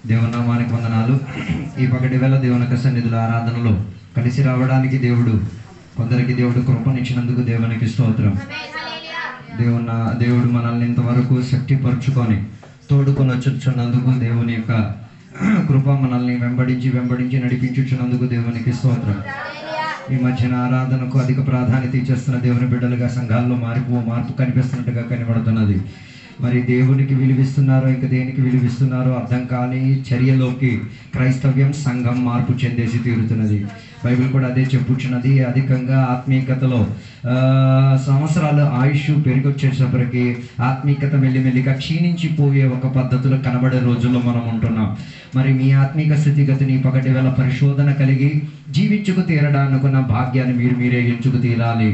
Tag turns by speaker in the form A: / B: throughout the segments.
A: దేవుని నామానికి వందనాలు. ఈ పగటి వేళ దేవుని యొక్క సన్నిధిలో ఆరాధనలో కలిసి రావడానికి కొందరికి దేవుడు కృపనిచ్చినందుకు దేవునికి స్తోత్రం. దేవుడు మనల్ని ఇంతవరకు శక్తిపరుచుకొని తోడుకొని వచ్చుచున్నందుకు దేవుని యొక్క కృప మనల్ని వెంబడించి నడిపించుచున్నందుకు దేవునికి స్తోత్రం. ఈ మధ్యన ఆరాధనకు అధిక ప్రాధాన్యత ఇచ్చేస్తున్న దేవుని బిడ్డలుగా సంఘాల్లో మార్పు కనిపిస్తున్నట్టుగా కనబడుతున్నది. మరి దేవునికి విలువిస్తున్నారో ఇంకా దేనికి విలువిస్తున్నారో అర్థం కాని చర్యలోకి క్రైస్తవ్యం సంఘం మార్పు చెందేసి తీరుతున్నది. బైబిల్ కూడా అదే చెప్పుచున్నది. అధికంగా ఆత్మీయతలో సంవత్సరాలు ఆయుష్ పెరిగొచ్చేటప్పటికి ఆత్మీయత మెల్లిమెల్లిగా క్షీణించిపోయే ఒక పద్ధతిలో కనబడే రోజుల్లో మనం ఉంటున్నాం. మరి మీ ఆత్మీక స్థితిగతిని పగటి వేళ పరిశోధన కలిగి జీవించుకు తీరడానుకున్న భాగ్యాన్ని మీరే ఎంచుకు తీరాలి.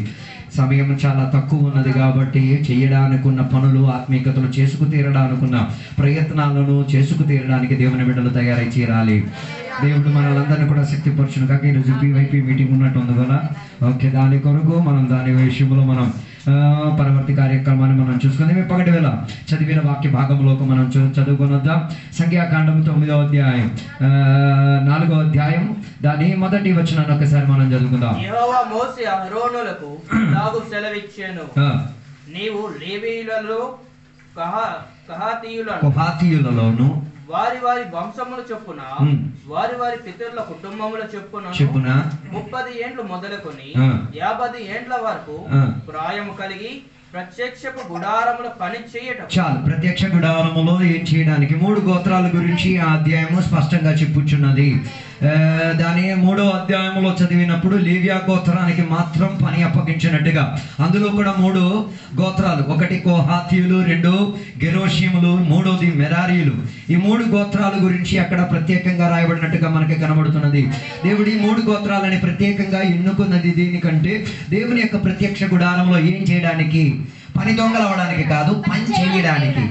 A: సమయం చాలా తక్కువ ఉన్నది కాబట్టి చేయడానికున్న పనులు ఆత్మీయతలు చేసుకు తీరడానుకున్న ప్రయత్నాలను చేసుకు తీరడానికి దేవుని బిడ్డలు తయారై తీరాలి. దేవుడు మనలందరినీ కూడా శక్తిపరచును కాక ఈరోజు PYP మీటింగ్ ఉన్నట్టుంది కదా. ఓకే, దాని కొరకు మనం దాని విషయంలో మనం పరవర్తి కార్యక్రమాన్ని మనం చూసుకుందాం. పగటి వేళ చదివిన వాక్య భాగంలోకి మనం చదువుకొనొద్దాం. సంఖ్యాకాండం 9వ అధ్యాయం 4వ అధ్యాయం దాని మొదటి వచనాన్ని ఒకసారి మనం చదువుకుందాం.
B: యెహోవా మోషే అహరోనులకు ఇలాగు సెలవిచ్చెను, నీవు లేవీయులలో కహాతీయులలోను వారి వంశముల చొప్పున వారి పితరుల కుటుంబముల చొప్పున 30 ఏండ్లు మొదలుకొని 50 ఏండ్ల వరకు ప్రాయము కలిగి ప్రత్యక్షపు గుడారములో పని చేయటం.
A: చాలు. ప్రత్యక్ష గుడారములో ఏం చేయడానికి 3 గోత్రాల గురించి ఆ అధ్యాయము స్పష్టంగా చెప్పుచున్నది. దాని 3వ అధ్యాయంలో చదివినప్పుడు లేవియా గోత్రానికి మాత్రం పని అప్పగించినట్టుగా అందులో కూడా 3 గోత్రాలు, 1 కోహాతీయులు, 2 గెరోషీములు, 3వది మెరారీలు. ఈ 3 గోత్రాల గురించి అక్కడ ప్రత్యేకంగా రాయబడినట్టుగా మనకి కనబడుతున్నది. దేవుడి 3 గోత్రాలని ప్రత్యేకంగా ఎన్నుకున్నది దీనికంటే దేవుని యొక్క ప్రత్యక్ష గుడారంలో ఏం చేయడానికి? పని దొంగలు అవడానికి కాదు, పని చేయడానికి.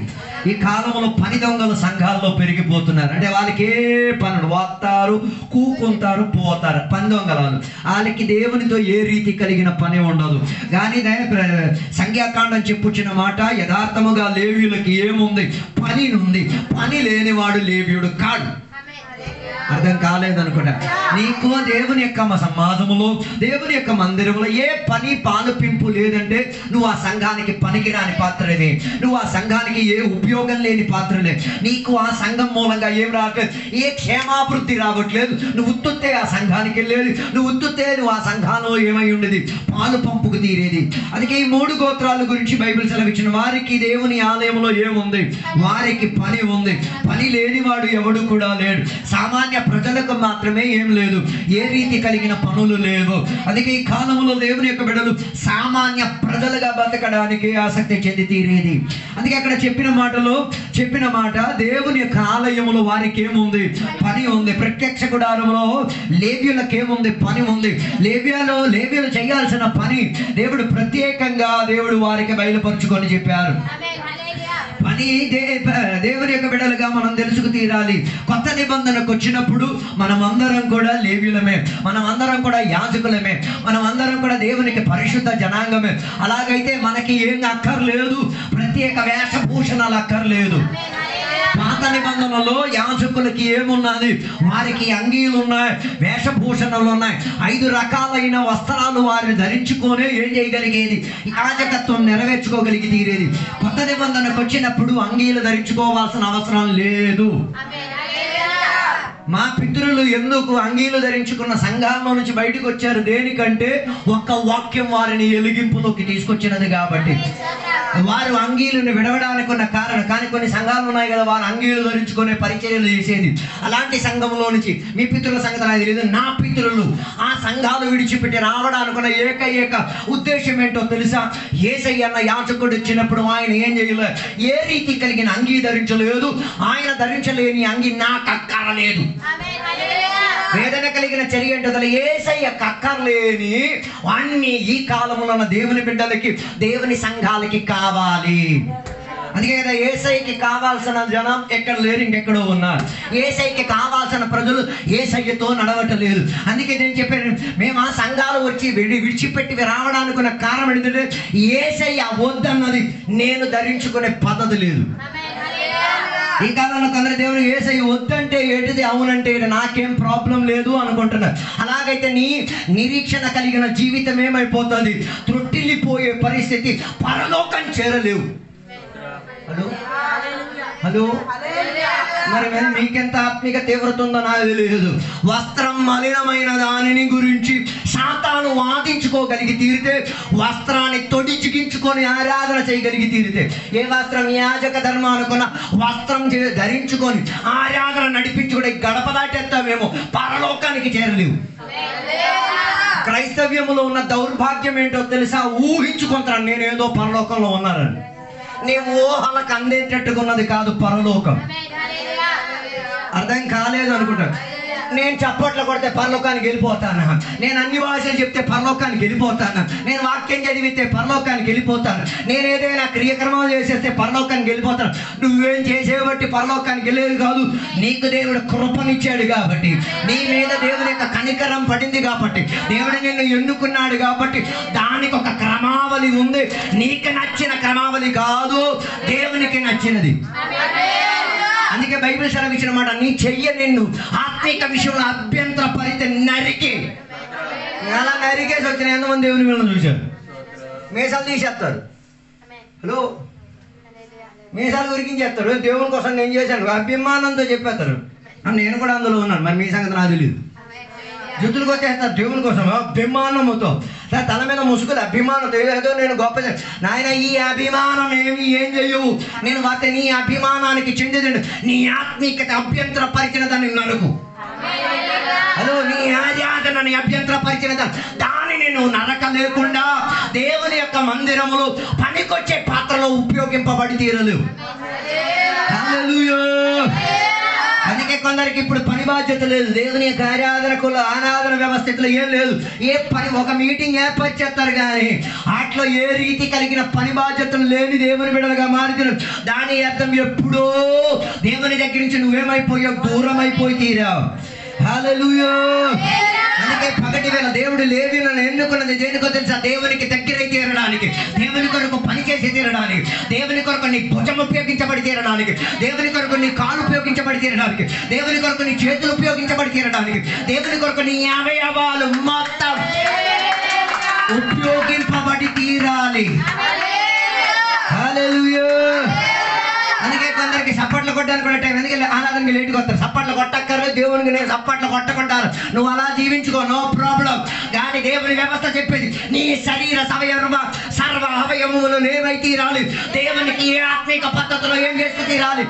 A: ఈ కాలంలో పని దొంగలు సంఘాల్లో పెరిగిపోతున్నారు. అంటే వాళ్ళకి ఏ పనులు వస్తారు, కూకుంటారు, పోతారు. పని దొంగలు వాళ్ళకి దేవునితో ఏ రీతి కలిగిన పని ఉండదు. కానీ సంఖ్యాకాండం చెప్పుచిన మాట యథార్థముగా లేవీయులకి ఏముంది? పని ఉంది. పని లేనివాడు లేవీయుడు కాడు. అర్థం కాలేదనుకుంటా. నీకు దేవుని యొక్క సమాజంలో దేవుని యొక్క మందిరంలో ఏ పని పాలుపింపు లేదంటే నువ్వు ఆ సంఘానికి పనికిరాని పాత్రలే, నువ్వు ఆ సంఘానికి ఏ ఉపయోగం లేని పాత్రలే. నీకు ఆ సంఘం మూలంగా ఏం రావట్లేదు, ఏ క్షేమాభివృద్ధి రావట్లేదు. నువ్వు ఉత్తుతే ఆ సంఘానికి వెళ్ళేది, నువ్వు ఆ సంఘంలో ఏమై ఉండేది? పాలు పంపుకు తీరేది. అందుకే ఈ 3 గోత్రాల గురించి బైబిల్ సెలవిచ్చిన వారికి దేవుని ఆలయంలో ఏముంది? వారికి పని ఉంది. పని లేనివాడు ఎవడు కూడా లేడు. సామాన్య ప్రజలకు మాత్రమే ఏం లేదు, ఏ రీతి కలిగిన పనులు లేవు. అందుకే ఈ కాలంలో దేవుని యొక్క బిడ్డలు సామాన్య ప్రజలుగా బతకడానికి ఆసక్తి చెంది తీరేది. అందుకే అక్కడ చెప్పిన మాట దేవుని యొక్క ఆలయంలో వారికి ఏముంది? పని ఉంది. ప్రత్యక్ష గుడారంలో లేవీయులకు ఏముంది? పని ఉంది. లేవీయులు చేయాల్సిన పని దేవుడు ప్రత్యేకంగా వారికి బయలుపరుచుకొని చెప్పారు. పని దేవుని యొక్క బిడ్డలుగా మనం తెలుసుకు తీరాలి. కొత్త నిబంధనకు వచ్చినప్పుడు మనమందరం కూడా లేవీయులమే, మనమందరం కూడా యాజకులమే, మనమందరం కూడా దేవునికి పరిశుద్ధ జనాంగమే. అలాగైతే మనకి ఏం అక్కర్లేదు, ప్రత్యేక వేషభూషణాలు అక్కర్లేదు. పాత నిబంధనలో యాజకులకి ఏమున్నది? వారికి అంగీలు ఉన్నాయి, వేషభూషణలు ఉన్నాయి, 5 రకాలైన వస్త్రాలు వారిని ధరించుకొనే ఏం చేయగలిగేది? యాజకత్వం నెరవేర్చుకోగలిగి తీరేది. కొత్త నిబంధనకు వచ్చినప్పుడు అంగీలు ధరించుకోవాల్సిన అవసరం లేదు. మా పితరులు ఎందుకు అంగీలు ధరించుకున్న సంఘంలో నుంచి బయటకు వచ్చారు? దేనికంటే ఒక్క వాక్యం వారిని ఎలిగింపులోకి తీసుకొచ్చినది కాబట్టి. వారు అంగీలను విడవడానికి ఉన్న కారణం. కానీ కొన్ని సంఘాలు ఉన్నాయి కదా, వారు అంగీలు ధరించుకునే పరిచర్యలు చేసేది. అలాంటి సంఘంలో నుంచి మీ పితరుల సంగతి నాకు తెలియదు. నా పితరులు ఆ సంఘాలు విడిచిపెట్టి రావడానికున్న ఏక ఉద్దేశం ఏంటో తెలుసా? యేసయ్య అన్న యాజకుడు వచ్చినప్పుడు ఆయన ఏం చేయలేదు, ఏ రీతి కలిగిన అంగీ ధరించలేదు. ఆయన ధరించలేని అంగీ నాకు అక్కరలేదు. వేదన కలిగిన చర్య ఏంటో యేసయ్య అక్కర్లేని అన్ని ఈ కాలంలో ఉన్న దేవుని బిడ్డలకి, దేవుని సంఘాలకి కావాలి. అందుకే కదా యేసయ్యకి కావాల్సిన జనం ఎక్కడ లేరు, ఇంకెక్కడో ఉన్నారు. యేసయ్యకి కావాల్సిన ప్రజలు యేసయ్యతో నడవటలేదు. అందుకే నేను చెప్పాను, మేము ఆ సంఘాలు వచ్చి విడిచిపెట్టి రావడానికి ఉన్న కారణం ఏంటంటే యేసయ్య వద్దన్నది నేను ధరించుకునే పద్ధతి లేదు. ఈ కాలంలో కొందరు దేవుడు యేసయ్య వద్దంటే ఏంటిది, అవునంటే నాకేం ప్రాబ్లం లేదు అనుకుంటున్నారు. అలాగైతే నీ నిరీక్షణ కలిగిన జీవితం ఏమైపోతుంది? త్రొట్టిల్లిపోయే పరిస్థితి, పరలోకం చేరలేవు. హలో హలో, మరి మీకెంత ఆత్మిక తీవ్రత ఉందో నాకు తెలియదు. వస్త్రం మలినమైన దానిని గురించి సాతాను వాదించుకోగలిగి తీరితే, వస్త్రాన్ని తొడిచికించుకొని ఆరాధన చేయగలిగి తీరితే, ఏ వస్త్రం యాజక ధర్మం అనుకున్న వస్త్రం ధరించుకొని ఆరాధన నడిపించుకునే గడప దాటేస్తామేమో, పరలోకానికి చేరలేవు. క్రైస్తవ్యములో ఉన్న దౌర్భాగ్యం ఏంటో తెలుసా? ఊహించుకుంటాను నేనేదో పరలోకంలో ఉన్నానని. నీ ఊహలకు అందేటట్టుగా ఉన్నది కాదు పరలోకం. అర్థం కాలేదు అనుకుంటాను. నేను చప్పట్లు కొడితే పరలోకానికి వెళ్ళిపోతాను, నేను అన్ని భాషలు చెప్తే పరలోకానికి వెళ్ళిపోతాను, నేను వాక్యం చదివితే పరలోకానికి వెళ్ళిపోతాను, నేను ఏదైనా క్రియక్రమాలు చేసేస్తే పరలోకానికి వెళ్ళిపోతాను. నువ్వేం చేసేబట్టి పరలోకానికి వెళ్ళేది కాదు. నీకు దేవుడు కృపనిచ్చాడు కాబట్టి, నీ మీద దేవుని యొక్క కనికరం పడింది కాబట్టి, దేవుడు నిన్ను ఎన్నుకున్నాడు కాబట్టి దానికి ఒక క్రమావళి ఉంది. నీకు నచ్చిన క్రమావళి కాదు, దేవునికి నచ్చినది. అందుకే బైబిల్ సెలవిచ్చిన మాట, నీ చెయ్య నిన్ను ఆత్మిక విషయంలో అభ్యంతర పరిత నరికి. అలా నరికేసి వచ్చిన ఎంతమంది దేవుని వీళ్ళని చూశారు? మీసాలు తీసేస్తారు. హలో, మీసాలు ఉరికించేస్తారు. దేవుని కోసం నేను చేశాను అభిమానంతో చెప్పేస్తారు. నేను కూడా అందులో ఉన్నాను, మరి మీ సంగతి నాకు తెలియదు. జుట్టులకు వచ్చేస్తారు దేవుని కోసం అభిమానముతో, తల మీద ముసుగులు అభిమానంతో, ఏదో నేను గొప్ప నాయన ఈ అభిమానం ఏం చెయ్యవు. నేను వాటి నీ అభిమానానికి చెందిదండి. నీ ఆత్మీయత అభ్యంతర పరిచిన దాన్ని నరుకు. హలో, నీ ఆరాధనని అభ్యంతర పరిచిన దానిని నువ్వు నరక లేకుండా దేవుని యొక్క మందిరములో పనికొచ్చే పాత్రలో ఉపయోగింపబడి తీరలేవు. హల్లెలూయా. అందుకే కొందరికి ఇప్పుడు పని బాధ్యత లేదు. దేవుని యొక్క ఆరాధన వ్యవస్థలో ఏం లేదు. ఏ పని, ఒక మీటింగ్ ఏర్పాటు చేస్తారు కానీ అట్లా ఏ రీతి కలిగిన పని బాధ్యతలు లేని దేవుని బిడ్డలుగా మారుతున్నారు. దాని అర్థం ఎప్పుడో దేవుని దగ్గర నుంచి నువ్వేమైపోయావు, దూరం అయిపోయి తీరావు. హల్లెలూయా. అందుకే పగటి వేళ దేవుడు లేవీయులను ఎన్నుకున్నది దేనికో తెలుసా? దేవునికి దగ్గరై తీరడానికి, దేవుని కొరకు పనిచేసి తీరడానికి, దేవుని కొరకు నీ భుజం ఉపయోగించబడి తీరడానికి, దేవుని కొరకు నీ కాలు ఉపయోగించబడి తీరడానికి, దేవుని కొరకు నీ చేతులు ఉపయోగించబడి తీరడానికి, దేవుని కొరకు నీ అవయవాలు మొత్తం ఉపయోగింపబడి తీరాలి. హల్లెలూయా. అందుకే కొందరికి సప్పట్లు కొట్టడానికి కూడా టైం, ఎందుకంటే ఆరాధనకి లేటుగా వస్తారు. సప్పట్లు కొట్టక్కర్లేదు, దేవునికి నేను సప్పట్లు కొట్టకుంటాను, నువ్వు అలా జీవించుకో, నో ప్రాబ్లం. కానీ దేవుని వ్యవస్థ చెప్పేది, నీ శరీర సర్వ అవయవములు ఏమై తీరాలి, దేవునికి ఏ ఆత్మీక పద్ధతిలో ఏం చేస్తూ తీరాలి,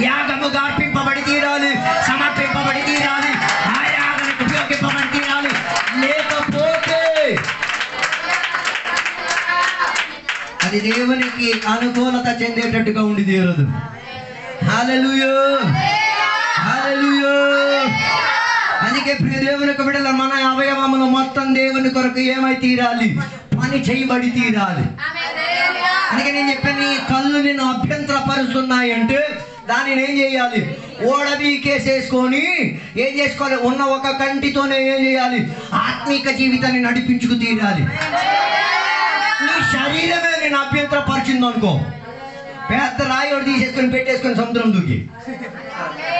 A: యాగముగా అర్పింపబడి తీరాలి, సమర్పింపబడి తీరాలి, ఆరాధనకు ఉపయోగింపబడి తీరాలి. లేకపోతే అది దేవునికి అనుకూలత చెందేటట్టుగా ఉండి తీరదు. హల్లెలూయా. హల్లెలూయా. అందుకే ప్రియ దేవుని యొక్క బిడ్డల మన అవయవములు మొత్తం దేవుని కొరకు ఏమై తీరాలి, పని చేయబడి తీరాలి. అందుకే నేను చెప్పాను, నీ కళ్ళు నిన్ను అభ్యంతర పరుస్తున్నాయంటే దానిని ఏం చేయాలి? ఓడబీకేసేసుకొని ఏం చేసుకోవాలి? ఉన్న ఒక కంటితోనే ఏం చేయాలి? ఆత్మీక జీవితాన్ని నడిపించుకు తీరాలి. నీ శరీరమే నేను అభ్యంతర పరిచింది అనుకో, పెద్ద రాయోడు తీసేసుకొని పెట్టేసుకొని సముద్రం దూకి,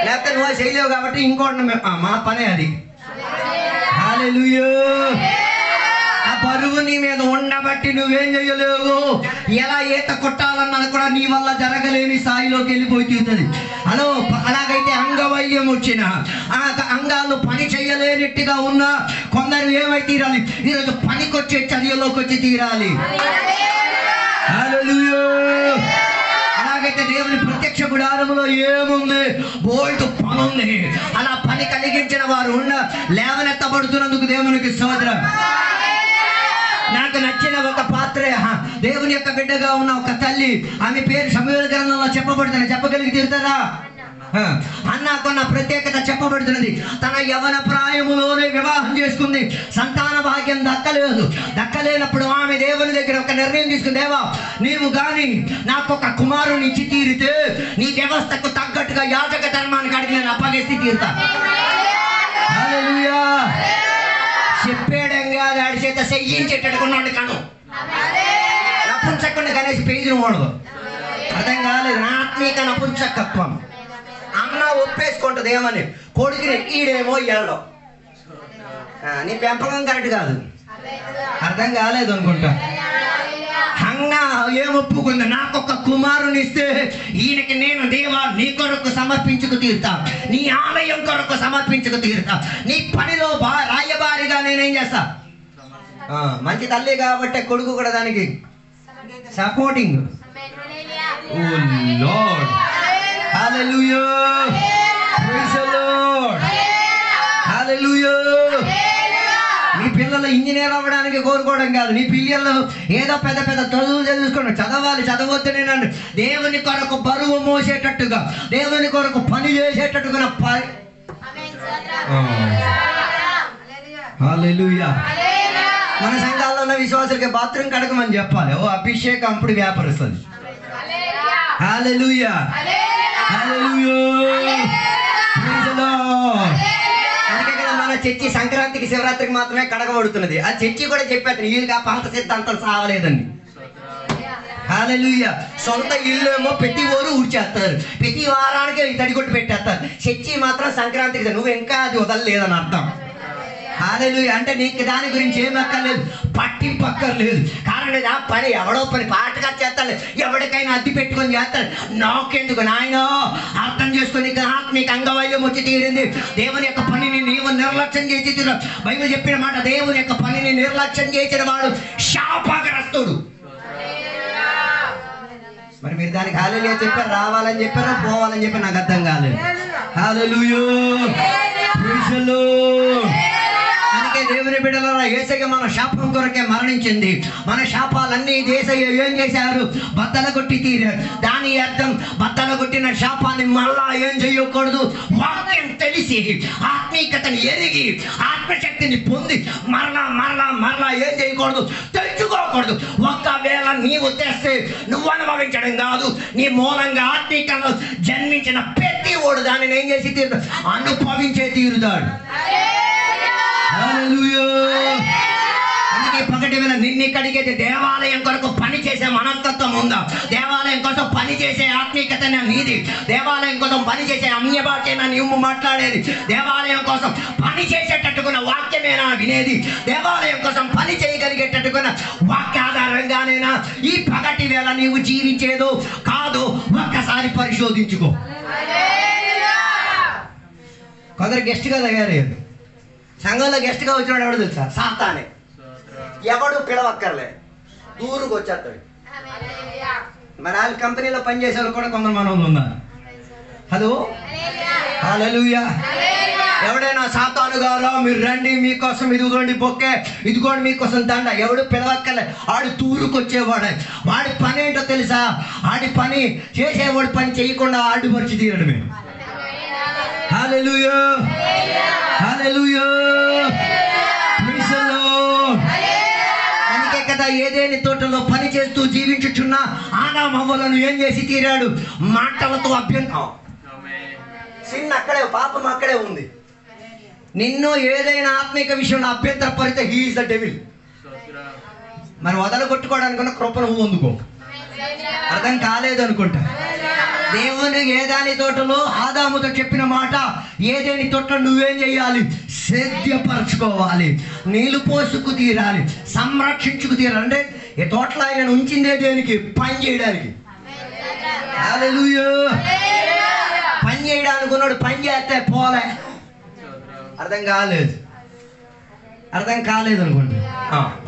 A: లేకపోతే నువ్వు చేయలేవు కాబట్టి ఇంకోటి మా పనే అది. హల్లెలూయా. ఆ బరువు నీ మీద ఉండబట్టి నువ్వేం చేయలేవు. ఎలా ఈత కొట్టాలన్నది కూడా నీ వల్ల జరగలేని స్థాయిలోకి వెళ్ళిపోయి తీరుతుంది. అలాగైతే అంగవైద్యం వచ్చిన ఆ అంగాలు పని చేయలేనట్టుగా ఉన్న కొందరు ఏమై తీరాలి? ఈరోజు పనికొచ్చే చర్యలోకి వచ్చి తీరాలి. హల్లెలూయా. అలాగైతే దేవుని ప్రత్యక్ష గుడారములో ఏముంది? బోల్డ్ పని ఉంది. అలా పని కలిగించిన వారు లేవనెత్తబడుతున్నందుకు దేవునికి స్తోత్రం. నాకు నచ్చిన ఒక పాత్రే, దేవుని యొక్క బిడ్డగా ఉన్న ఒక తల్లి, ఆమె పేరు సమూయేలు గ్రంథంలో చెప్పబడుతుంది. చెప్పగలిగి తీరుతారా? అన్నకున్న ప్రత్యేకత చెప్పబడుతున్నది. తన యవన ప్రాయములోనే వివాహం చేసుకుంది. సంతాన భాగ్యం దక్కలేనప్పుడు ఆమె దేవుని దగ్గర ఒక నిర్ణయం తీసుకుంది. దేవా, నీవు గాని నాకు ఒక కుమారుని ఇచ్చి తీరితే నీ వ్యవస్థకు తగ్గట్టుగా యాజక ధర్మానికి అడిగి నేను అప్పగిస్తే తీరుతా. హల్లెలూయా. చెప్పేడంగా ఆడి చేత చెయ్యించేటట్టుకున్నాడు కాను, నపుంసకుండా కనేసి పేజీని వాడదు. అర్థం కాలేదు. ఆత్మీక నపుంసకత్వం. ఒప్పేసుకుంటది ఏమని, కొడుకుని ఈడేమో వెళ్ళడం. నీ పెంపకం కరెక్ట్ కాదు. అర్థం కాలేదు అనుకుంటా. హన్న ఏం ఒప్పుకుంది, నాకొక కుమారుని ఇస్తే ఈయనకి నేను దేవా నీ కొరకు సమర్పించుకు తీరుతా, నీ ఆలయం కొరకు సమర్పించుకు తీరుతా, నీ పనిలో రాయబారిగా నేనేం చేస్తా. మంచి తల్లి కాబట్టి కొడుకు కూడా దానికి supporting. Oh lord, hallelujah, praise the lord, hallelujah. నీ పిల్లలు ఇంజనీర్ అవ్వడానికి కోరుకోవడం కాదు, నీ పిల్లలు ఏదో పెద్ద పెద్ద చదువులు చదువుకోండి, చదవాలి, చదవద్దు నేను దేవుని కొరకు బరువు మోసేటట్టుగా, దేవుని కొరకు పని చేసేటట్టుగా హల్లెలూయా. మన సంఘాల్లో ఉన్న విశ్వాసులకి బాత్రూమ్ కడగమని చెప్పాలి. ఓ అభిషేకం అప్పుడు వ్యాపరుస్తుంది. హల్లెలూయా, హల్లెలూయా, ప్రైజ్ ది లార్డ్. అందుకే కదా మన చర్చి సంక్రాంతికి శివరాత్రికి మాత్రమే కడగబడుతున్నది. ఆ చర్చి కూడా చెప్పారు వీళ్ళకి ఆ పాత సిద్ధాంతాలు సావలేదండి. హల్లెలూయా. సొంత ఇల్లు ఏమో ప్రతి ఊరు ఊడ్చేస్తారు, ప్రతి వారానికి తడిగొట్టు పెట్టేస్తారు. చర్చి మాత్రం సంక్రాంతికి నువ్వు ఇంకా అది వదలలేదని అర్థం. హల్లెలూయా. అంటే నీకు దాని గురించి ఏం అక్కర్లేదు, పట్టింపు అక్కర్లేదు. కారణం ఆ పని ఎవడో పని పాటగా చేస్తాడు, ఎవరికైనా అద్దె పెట్టుకొని చేస్తాడు. నాకెందుకు నాయన, అర్థం చేసుకొని ఆత్మీక అంగవైద్యం వచ్చి తీరింది. దేవుని యొక్క పనిని నీవు నిర్లక్ష్యం చేసి తీరు. బైబిల్ చెప్పిన మాట, దేవుని యొక్క పనిని నిర్లక్ష్యం చేసిన వాడు శాపగ్రస్తుడు. మరి మీరు దానికి హల్లెలూయా చెప్పారు, రావాలని చెప్పారు, పోవాలని చెప్పారు, నాకు అర్థం కాలేదు. హల్లెలూయా, ప్రైజ్ ది లార్డ్. అందుకే దేవుని బిడ్డలారా, యేసయ్య మన శాపం కొరకే మరణించింది. మన శాపాలన్నీ యేసయ్య ఏం చేశారు, బద్దలు కొట్టి తీరారు. దాని అర్థం బద్దలు కొట్టిన శాపాన్ని మళ్ళా ఏం చేయకూడదు. వాక్యం తెలిసి ఆత్మీకతని ఎరిగి ఆత్మశక్తిని పొంది మరలా మరలా మరలా ఏం చేయకూడదు, తెచ్చుకోకూడదు. ఒకవేళ నీవు తెస్తే నువ్వు అనుభవించడం కాదు, నీ మూలంగా ఆత్మీకతలో జన్మించిన ప్రతి ఓడు దానిని ఏం చేసి తీరుతాడు, అనుభవించే తీరుతాడు. హల్లెలూయా. అందుకే పగటి వేళ నిన్ను కడిగేది దేవాలయం కొరకు పని చేసే మనస్తత్వం ఉందా, దేవాలయం కోసం పని చేసే ఆత్మీయత నీది, దేవాలయం కోసం పని చేసే అన్య భాషేనా నువ్వు మాట్లాడేది, దేవాలయం కోసం పని చేసేటట్టుకున్న వాక్యమేనా వినేది, దేవాలయం కోసం పని చేయగలిగేటట్టుకున్న వాక్యాధారంగానేనా ఈ పగటి వేళ నీవు జీవించేదో కాదు ఒక్కసారి పరిశోధించుకో. కొందరు గెస్ట్గా తయారయ్యారు. సంఘంలో గెస్ట్గా వచ్చినాడు ఎవడు తెలుసా, సాతానే. ఎవడు పిలవక్కర్లే, దూరుకు వచ్చేస్తాడు. మన వాళ్ళ కంపెనీలో పనిచేసే వాళ్ళు కూడా కొందరు మనోళ్ళు ఉన్నారు. హలో, హల్లెలూయా. ఎవడైనా సాతాను గారా మీరు రండి, మీకోసం ఇదిగోండి బొక్కే, ఇదిగోండి మీకోసం దండ, ఎవడు పిలవక్కర్లే, ఆడు తూరుకు వచ్చేవాడు. వాడి పని ఏంటో తెలుసా, ఆడి పని చేసేవాడు పని చేయకుండా ఆడుపరిచి తీరడమే. హల్లెలూయా, హల్లెలూయా, ప్రైజ్ ది లార్డ్. అందుకే కదా ఏదేని తోటలో పని చేస్తూ జీవించుచున్న ఆదాము హవ్వలను ఏం చేసి తీరాడు, మాటలతో అభ్యంతరం. సిన్ అక్కడే, పాపం అక్కడే ఉంది. నిన్ను ఏదైనా ఆత్మీక విషయంలో అభ్యంతరపరిస్తే హీ ఈజ్ ద డెవిల్. మరి వదలగొట్టుకోవడానికన్నా కృపను పొందుకో. అర్థం కాలేదు అనుకుంటా. దేవుని ఏదాని తోటలో ఆదాముతో చెప్పిన మాట, ఏదేని తోటలో నువ్వేం చేయాలి, సేద్యపరచుకోవాలి, నీళ్లు పోసుకు తీరాలి, సంరక్షించుకు తీరాలి. అంటే ఈ తోటలో ఆయన ఉంచిందే దేనికి, పని చేయడానికి. హల్లెలూయా. పని చేయడానికి ఉన్నాడు, పని చేస్తే పోలే. అర్థం కాలేదు, అర్థం కాలేదు అనుకుంటా.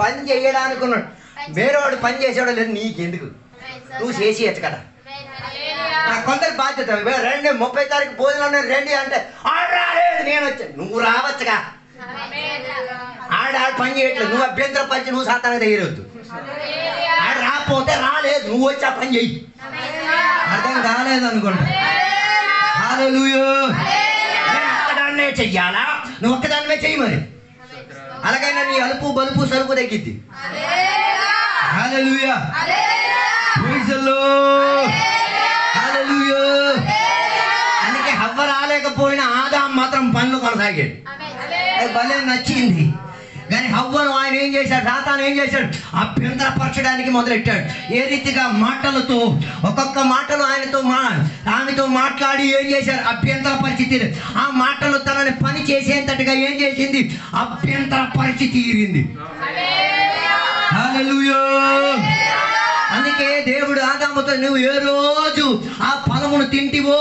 A: పని చేయడానికి ఉన్నాడు, వేరేవాడు పని చేసేవాడు లేదు, నీకెందుకు, నువ్వు చేసేయచ్చు కదా. కొందరు బాధ్యత, రండి 30 తారీఖు భోజనం రండి అంటే రాలేదు, నేను వచ్చాను, నువ్వు రావచ్చుగా. ఆడ పని చేయట్లేదు, నువ్వు అభ్యంతరం పరిచి నువ్వు సాతానికి దగ్గరవద్దు. ఆడ రాకపోతే రాలేదు, నువ్వు వచ్చి ఆ పని చెయ్యి. అర్థం కాలేదు అనుకుంటా. హల్లెలూయా. నేను ఒక్కదాన్నే చెయ్యాలా, నువ్వు ఒక్కదాన్నే చెయ్యి. మరి అలాగైనా నీ అలుపు బలుపు సరుపు తగ్గిద్ది. హల్లెలూయా, ప్రైజ్ ది లార్డ్, హల్లెలూయా. అందుకే హవ్వ రాలేకపోయినా ఆదాము మాత్రం పనులు కొనసాగాడు. భలే నచ్చింది.
C: కానీ హవ్వను ఆయన ఏం చేశాడు, సాతాను ఏం చేశాడు, అభ్యంతరపరచడానికి మొదలెట్టాడు. ఏ రీతిగా మాటలతో, ఒక్కొక్క మాటలు ఆమెతో మాట్లాడి ఏం చేశారు, అభ్యంతర పరిస్థితి. ఆ మాటలు తనని పని చేసేంతటిగా ఏం చేసింది, అభ్యంతర పరిస్థితి తీరింది. హల్లెలూయా. అందుకే దేవుడు ఆదాముతో, నువ్వు ఏ రోజు ఆ ఫలమును తింటివో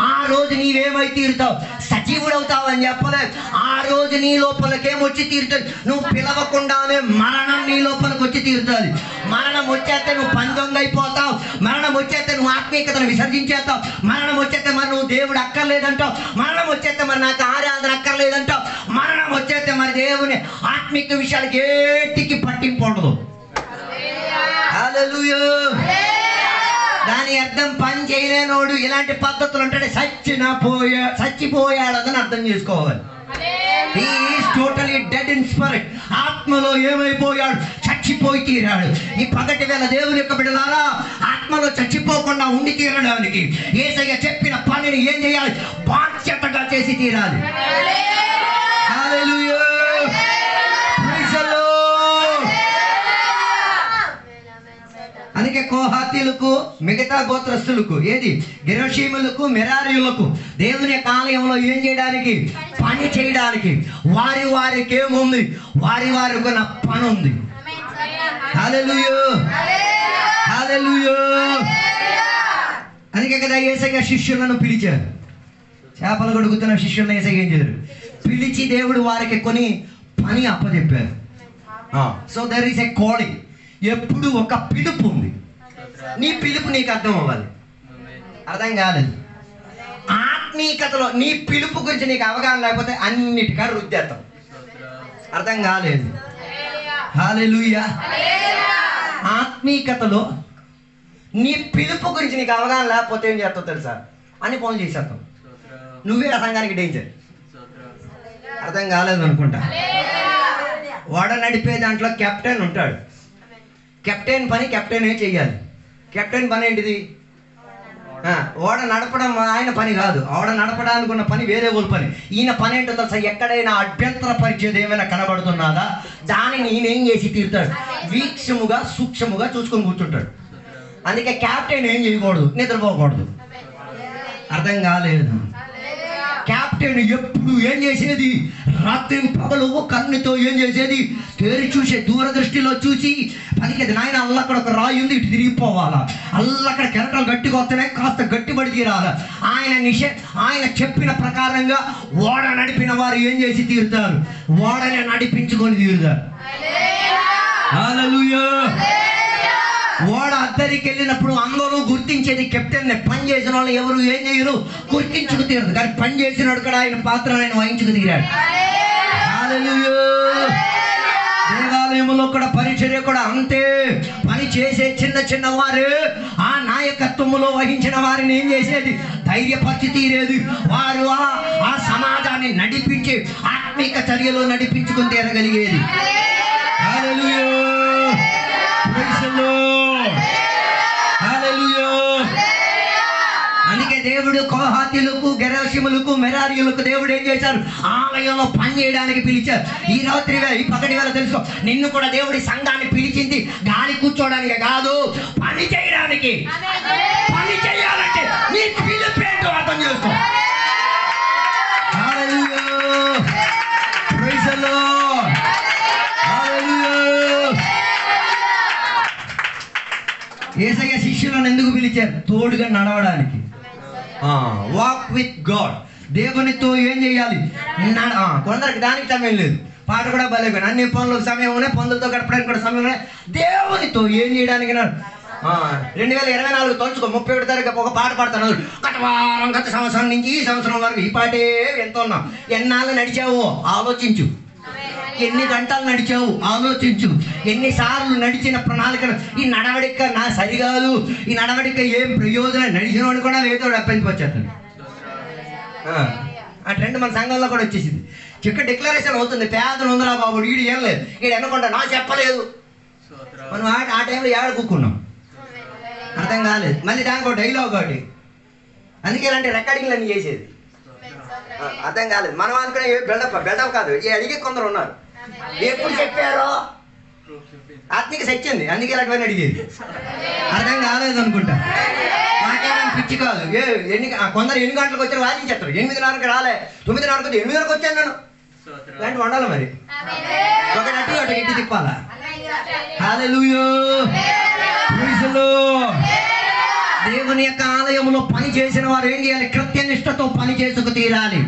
C: ఆ రోజు నీవేమై తీరుతావు, సజీవుడవుతావు అని చెప్పలేదు. ఆ రోజు నీ లోపలికేమొచ్చి తీరుతుంది, నువ్వు పిలవకుండానే మరణం నీ లోపలికి వచ్చి తీరుతుంది. మరణం వచ్చేస్తే నువ్వు పందొంగ అయిపోతావు, మరణం వచ్చేస్తే నువ్వు ఆత్మీయతను విసర్జించేస్తావు, మరణం వచ్చేస్తే మరి నువ్వు దేవుడు అక్కర్లేదంటావు, మరణం వచ్చేస్తే మరి నాకు ఆరాధన అక్కర్లేదంటావు, మరణం వచ్చేస్తే మరి దేవుని ఆత్మీయ విషయాలకి ఏటికి పట్టింపు ఉండదు. హల్లెలూయా. దాని అర్థం పని చేయలేనోడు ఇలాంటి పద్ధతులు ఉంటాడు, చచ్చిపోయాడని అర్థం చేసుకోవాలి. He is totally dead in spirit. ఆత్మలో ఏమైపోయాడు, చచ్చిపోయి తీరాడు. ఈ పగటి వేళ దేవుని యొక్క బిడ్డలారా, ఆత్మలో చచ్చిపోకుండా ఉండి తీరడానికి యేసయ్య చెప్పిన పనిని ఏం చేయాలి, బాధ్యతగా చేసి తీరాలి. హల్లెలూయా. అందుకే కోహాతీలకు, మిగతా గోత్రస్తులకు, ఏది గెర్షోనీయులకు, మెరారీయులకు దేవుని యొక్క ఆలయంలో ఏం చేయడానికి, పని చేయడానికి వారికి ఏముంది, వారికి నా పని ఉంది. హల్లెలూయా. హల్లెలూయా. అందుకే కదా యేసయ్య శిష్యులను పిలిచారు. చేపలు గడుగుతున్న శిష్యులను యేసయ్య ఏం చేశారు, పిలిచి దేవుడు వారికి కొన్ని పని అప్పచెప్పారు. So there is a calling. ఎప్పుడు ఒక పిలుపు ఉంది. నీ పిలుపు నీకు అర్థం అవ్వాలి. అర్థం కాలేదు. ఆత్మీయతలో నీ పిలుపు గురించి నీకు అవగాహన లేకపోతే అన్నిటికా రుద్దేస్తాం. అర్థం కాలేదు. హల్లెలూయా. ఆత్మీయతలో నీ పిలుపు గురించి నీకు అవగాహన లేకపోతే ఏం చేస్తావు తెలుసా, అన్ని పనులు చేసేస్తావు. నువ్వే ఆ సంఘానికి డేంజర్. అర్థం కాలేదు అనుకుంటా. వాడ నడిపే దాంట్లో కెప్టెన్ ఉంటాడు. కెప్టెన్ పని కెప్టెనే చెయ్యాలి. కెప్టెన్ పని ఏంటిది, ఓడ నడపడం ఆయన పని కాదు. ఓడ నడపడానికి ఉన్న పని వేరే వాళ్ళ పని. ఈయన పని ఏంటో తెలుసా, ఎక్కడైనా అభ్యంతర పరిచేది ఏమైనా కనబడుతున్నదా దానిని ఈయన ఏం చేసి తీరుతాడు, వీక్షముగా సూక్ష్మముగా చూసుకొని కూర్చుంటాడు. అందుకే కెప్టెన్ ఏం చేయకూడదు, నిద్రపోకూడదు. అర్థం కాలేదు. కెప్టెన్ ఎప్పుడు ఏం చేసేది, రాత్రి పగలు కన్నుతో ఏం చేసేది, తేరి చూసే, దూరదృష్టిలో చూసి పలికేది, నాయన అల్లక్కడ ఒక రాయి ఉంది, ఇటు తిరిగిపోవాలా, అల్లక్కడ కెరటలు గట్టిగా వస్తున్నాయి, కాస్త గట్టిబడి తీరాలా. ఆయన చెప్పిన ప్రకారంగా ఓడ నడిపిన వారు ఏం చేసి తీరుతారు, ఓడని నడిపించుకొని తీరుతారు. హల్లెలూయా. ఓడ అద్దరికి వెళ్ళినప్పుడు అందరూ గుర్తించేది కెప్టెన్. పని చేసిన వాళ్ళు ఎవరు ఏం చేయరు, గుర్తించుకు తీరదు. కానీ పని చేసినాడు కూడా ఆయన పాత్ర ఆయన వహించుకు తీరాడు. హల్లెలూయా. దేవాలయంలో కూడా పరిచర్య కూడా అంతే. పని చేసే చిన్న వారు ఆ నాయకత్వములో వహించిన వారిని ఏం చేసేది, ధైర్యపరిచి తీరేది. వారు ఆ సమాజాన్ని నడిపించి ఆత్మీక చర్యలో నడిపించుకుని తీరగలిగేది. Hallelujah. Praise the lord. Hallelujah. అందుకే దేవుడు కోహాతీయులకు, గెర్షోనీయులకు, మెరారీయులకు దేవుడు ఏం చేశారు, ఆలయంలో పని చేయడానికి పిలిచారు. ఈ రాత్రి ఈ పగటి వేళ తెలుసు, నిన్ను కూడా దేవుడి సంఘాన్ని పిలిచింది గాలి కూర్చోడానికి కాదు, పని చేయడానికి. పని చేయాలంటే నీ పిలుపేంటో అర్థం చేసుకో. Hallelujah. Praise the lord. Hallelujah. Yesayya శిష్యులను ఎందుకు పిలిచారు, తోడుగా నడవడానికి. Walk with God. దేవునితో ఏం చేయాలి, కొందరికి దానికి సమయం లేదు. పాట కూడా బలేగా, అన్ని పనులకు సమయం ఉన్నాయి, పనులతో గడపడానికి కూడా సమయం ఉన్నాయి. దేవునితో ఏం చేయడానికి 2024 తలుచుకో, 31 తారీఖు ఒక పాట పాడతాను. గత సంవత్సరం నుంచి ఈ సంవత్సరం వరకు ఈ పాటే ఎంత ఉన్నాం. ఎన్నాళ్ళు నడిచావో ఆలోచించు, ఎన్ని గంటలు నడిచావు ఆలోచించు, ఎన్నిసార్లు నడిచిన ప్రణాళికలు. ఈ నడవడిక నా సరికాదు, ఈ నడవడిక ఏం ప్రయోజనం, నడిచినోడు కూడా ఏదో అప్పించుకొచ్చేస్తాడు. ఆ ట్రెండ్ మన సంఘంలో కూడా వచ్చేసింది. చిక్క డిక్లరేషన్ అవుతుంది, పేదలు ఉందిరా బాబు, వీడు ఏం లేదు, వీడు ఎన్నకుండా నా చెప్పలేదు. మనం ఆ టైంలో ఏడ కూక్కున్నాం, అర్థం కాలేదు. మళ్ళీ దానికి ఒక డైలాగ్ ఒకటి. అందుకే ఇలాంటి రికార్డింగ్లు అన్నీ చేసేది. అర్థం కాలేదు. మనం అనుకునే బిల్డప్ కాదు, ఈ అడిగే కొందరు ఉన్నారు. ఎప్పుడు చెప్పారో ఆత్మీక సత్యంది, అందుకే ఇలాంటివన్నీ అడిగేది. అర్థం కాలేదు అనుకుంటా. నాకేమైనా పిచ్చి కాదు. కొందరు 8 గంటలకు వచ్చారు వాదించేస్తారు, 8:30కి రాలే, 9:30కి వచ్చి 8:30కి వచ్చాను నేను. ఇలాంటివి ఉండాలి మరి. ఒకటి అటు ఒకటి ఇంటి తిప్పాలా. హల్లెలూయా, ప్రైజ్ ది లార్డ్. దేవుని యొక్క ఆలయంలో పని చేసిన వారు ఏం చేయాలి? కృత్యనిష్టతో పని చేసుకు తీరాలి.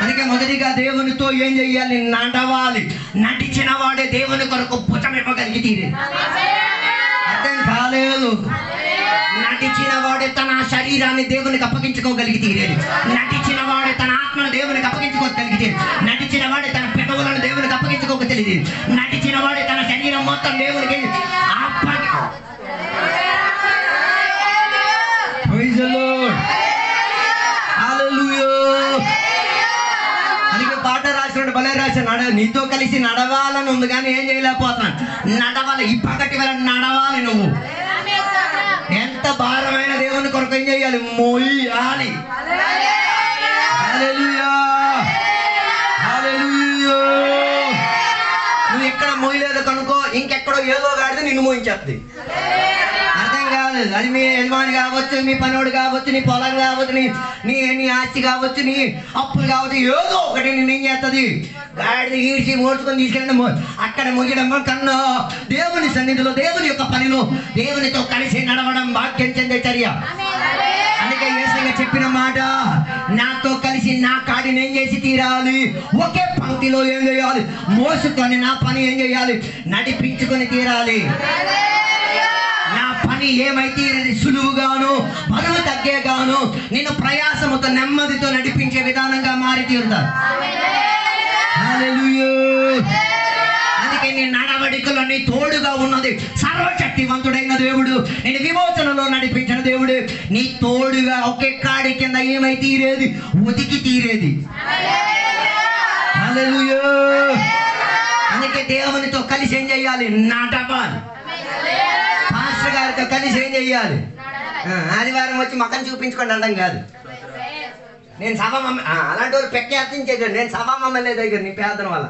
C: అందుకే మొదటిగా దేవునితో ఏం చెయ్యాలి? నడవాలి. నడిచిన వాడే దేవుని కొరకు భుజం ఇవ్వగలిగి తీరే. అర్థం కాలేదు. నడిచిన వాడే తన శరీరాన్ని దేవునికి అప్పగించుకోగలిగి తీరేది. నడిచిన వాడే తన ఆత్మను దేవునికి అప్పగించుకోగలిగితే, నడిచిన వాడే తన పెదవులను దేవునికి అప్పగించుకోగలిగి, నడిచిన వాడే తన శరీరం మొత్తం దేవునికి ప్రైజ్ ది లార్డ్. హల్లెలూయా. అందుకే పాట రాసినట్టు భలే రాశాను, నీతో కలిసి నడవాలని ఉంది కానీ ఏం చేయలేకపోతున్నాను. నడవాలి, ఈ పగటి వేళ నడవాలి. నువ్వు ఎంత భారమైన దేవుని కొరకు ఏం చేయాలి? మోయాలి. హల్లెలూయా, హల్లెలూయా. నువ్వు ఎక్కడ మోయలేదు కనుకో ఇంకెక్కడో ఏదో గాడితే నిన్ను మోయించేస్తుంది. అర్థం కాలేదు. అది మీ యజమాని కావచ్చు, మీ పనివాడు కావచ్చు, నీ పొలం కావచ్చు, నీ ఆస్తి కావచ్చు, నీ అప్పులు కావచ్చు, ఏదో ఒకటి నేను ఏం చేస్తుంది? గాడిని ఈడ్చి మోడ్చుకొని తీసుకెళ్ళడం అక్కడ మోయడం కన్నా దేవుని సన్నిధిలో, దేవుని యొక్క పనిలో దేవునితో కలిసి నడవడం భాగ్యం చెందే చర్య. అందుకే యేసయ్య చెప్పిన మాట, నాతో కలిసి నా కాడిని ఏం చేసి తీరాలి? ఒకే పంక్తిలో ఏం చేయాలి? మోసుకొని నా పని ఏం చేయాలి? నడిపించుకొని తీరాలి. నా పని ఏమైతే సులువుగాను బరువు తగ్గేగాను నిన్ను ప్రయాసముతో నెమ్మదితో నడిపించే విధానంగా మారి తీరుతారు. హల్లెలూయా. అందుకే నీ నడవడికలో నీ తోడుగా ఉన్నది సర్వశక్తివంతుడైన దేవుడు. నేను విమోచనలో నడిపించిన దేవుడు నీ తోడుగా ఒకే కాడి కింద ఏమై తీరేది? ఉతికి తీరేది. హల్లెలూయా. అందుకే దేవునితో కలిసి ఏం చేయాలి? నడవాలి. పాస్టర్ గారితో కలిసి ఏం చెయ్యాలి? ఆదివారం వచ్చి మకం చూపించుకోండి అనడం కాదు. నేను సభామమ్మ అలాంటి వాళ్ళు పెట్టేస్తాను. నేను సభామమ్మలే దగ్గర నీ పేదల వల్ల,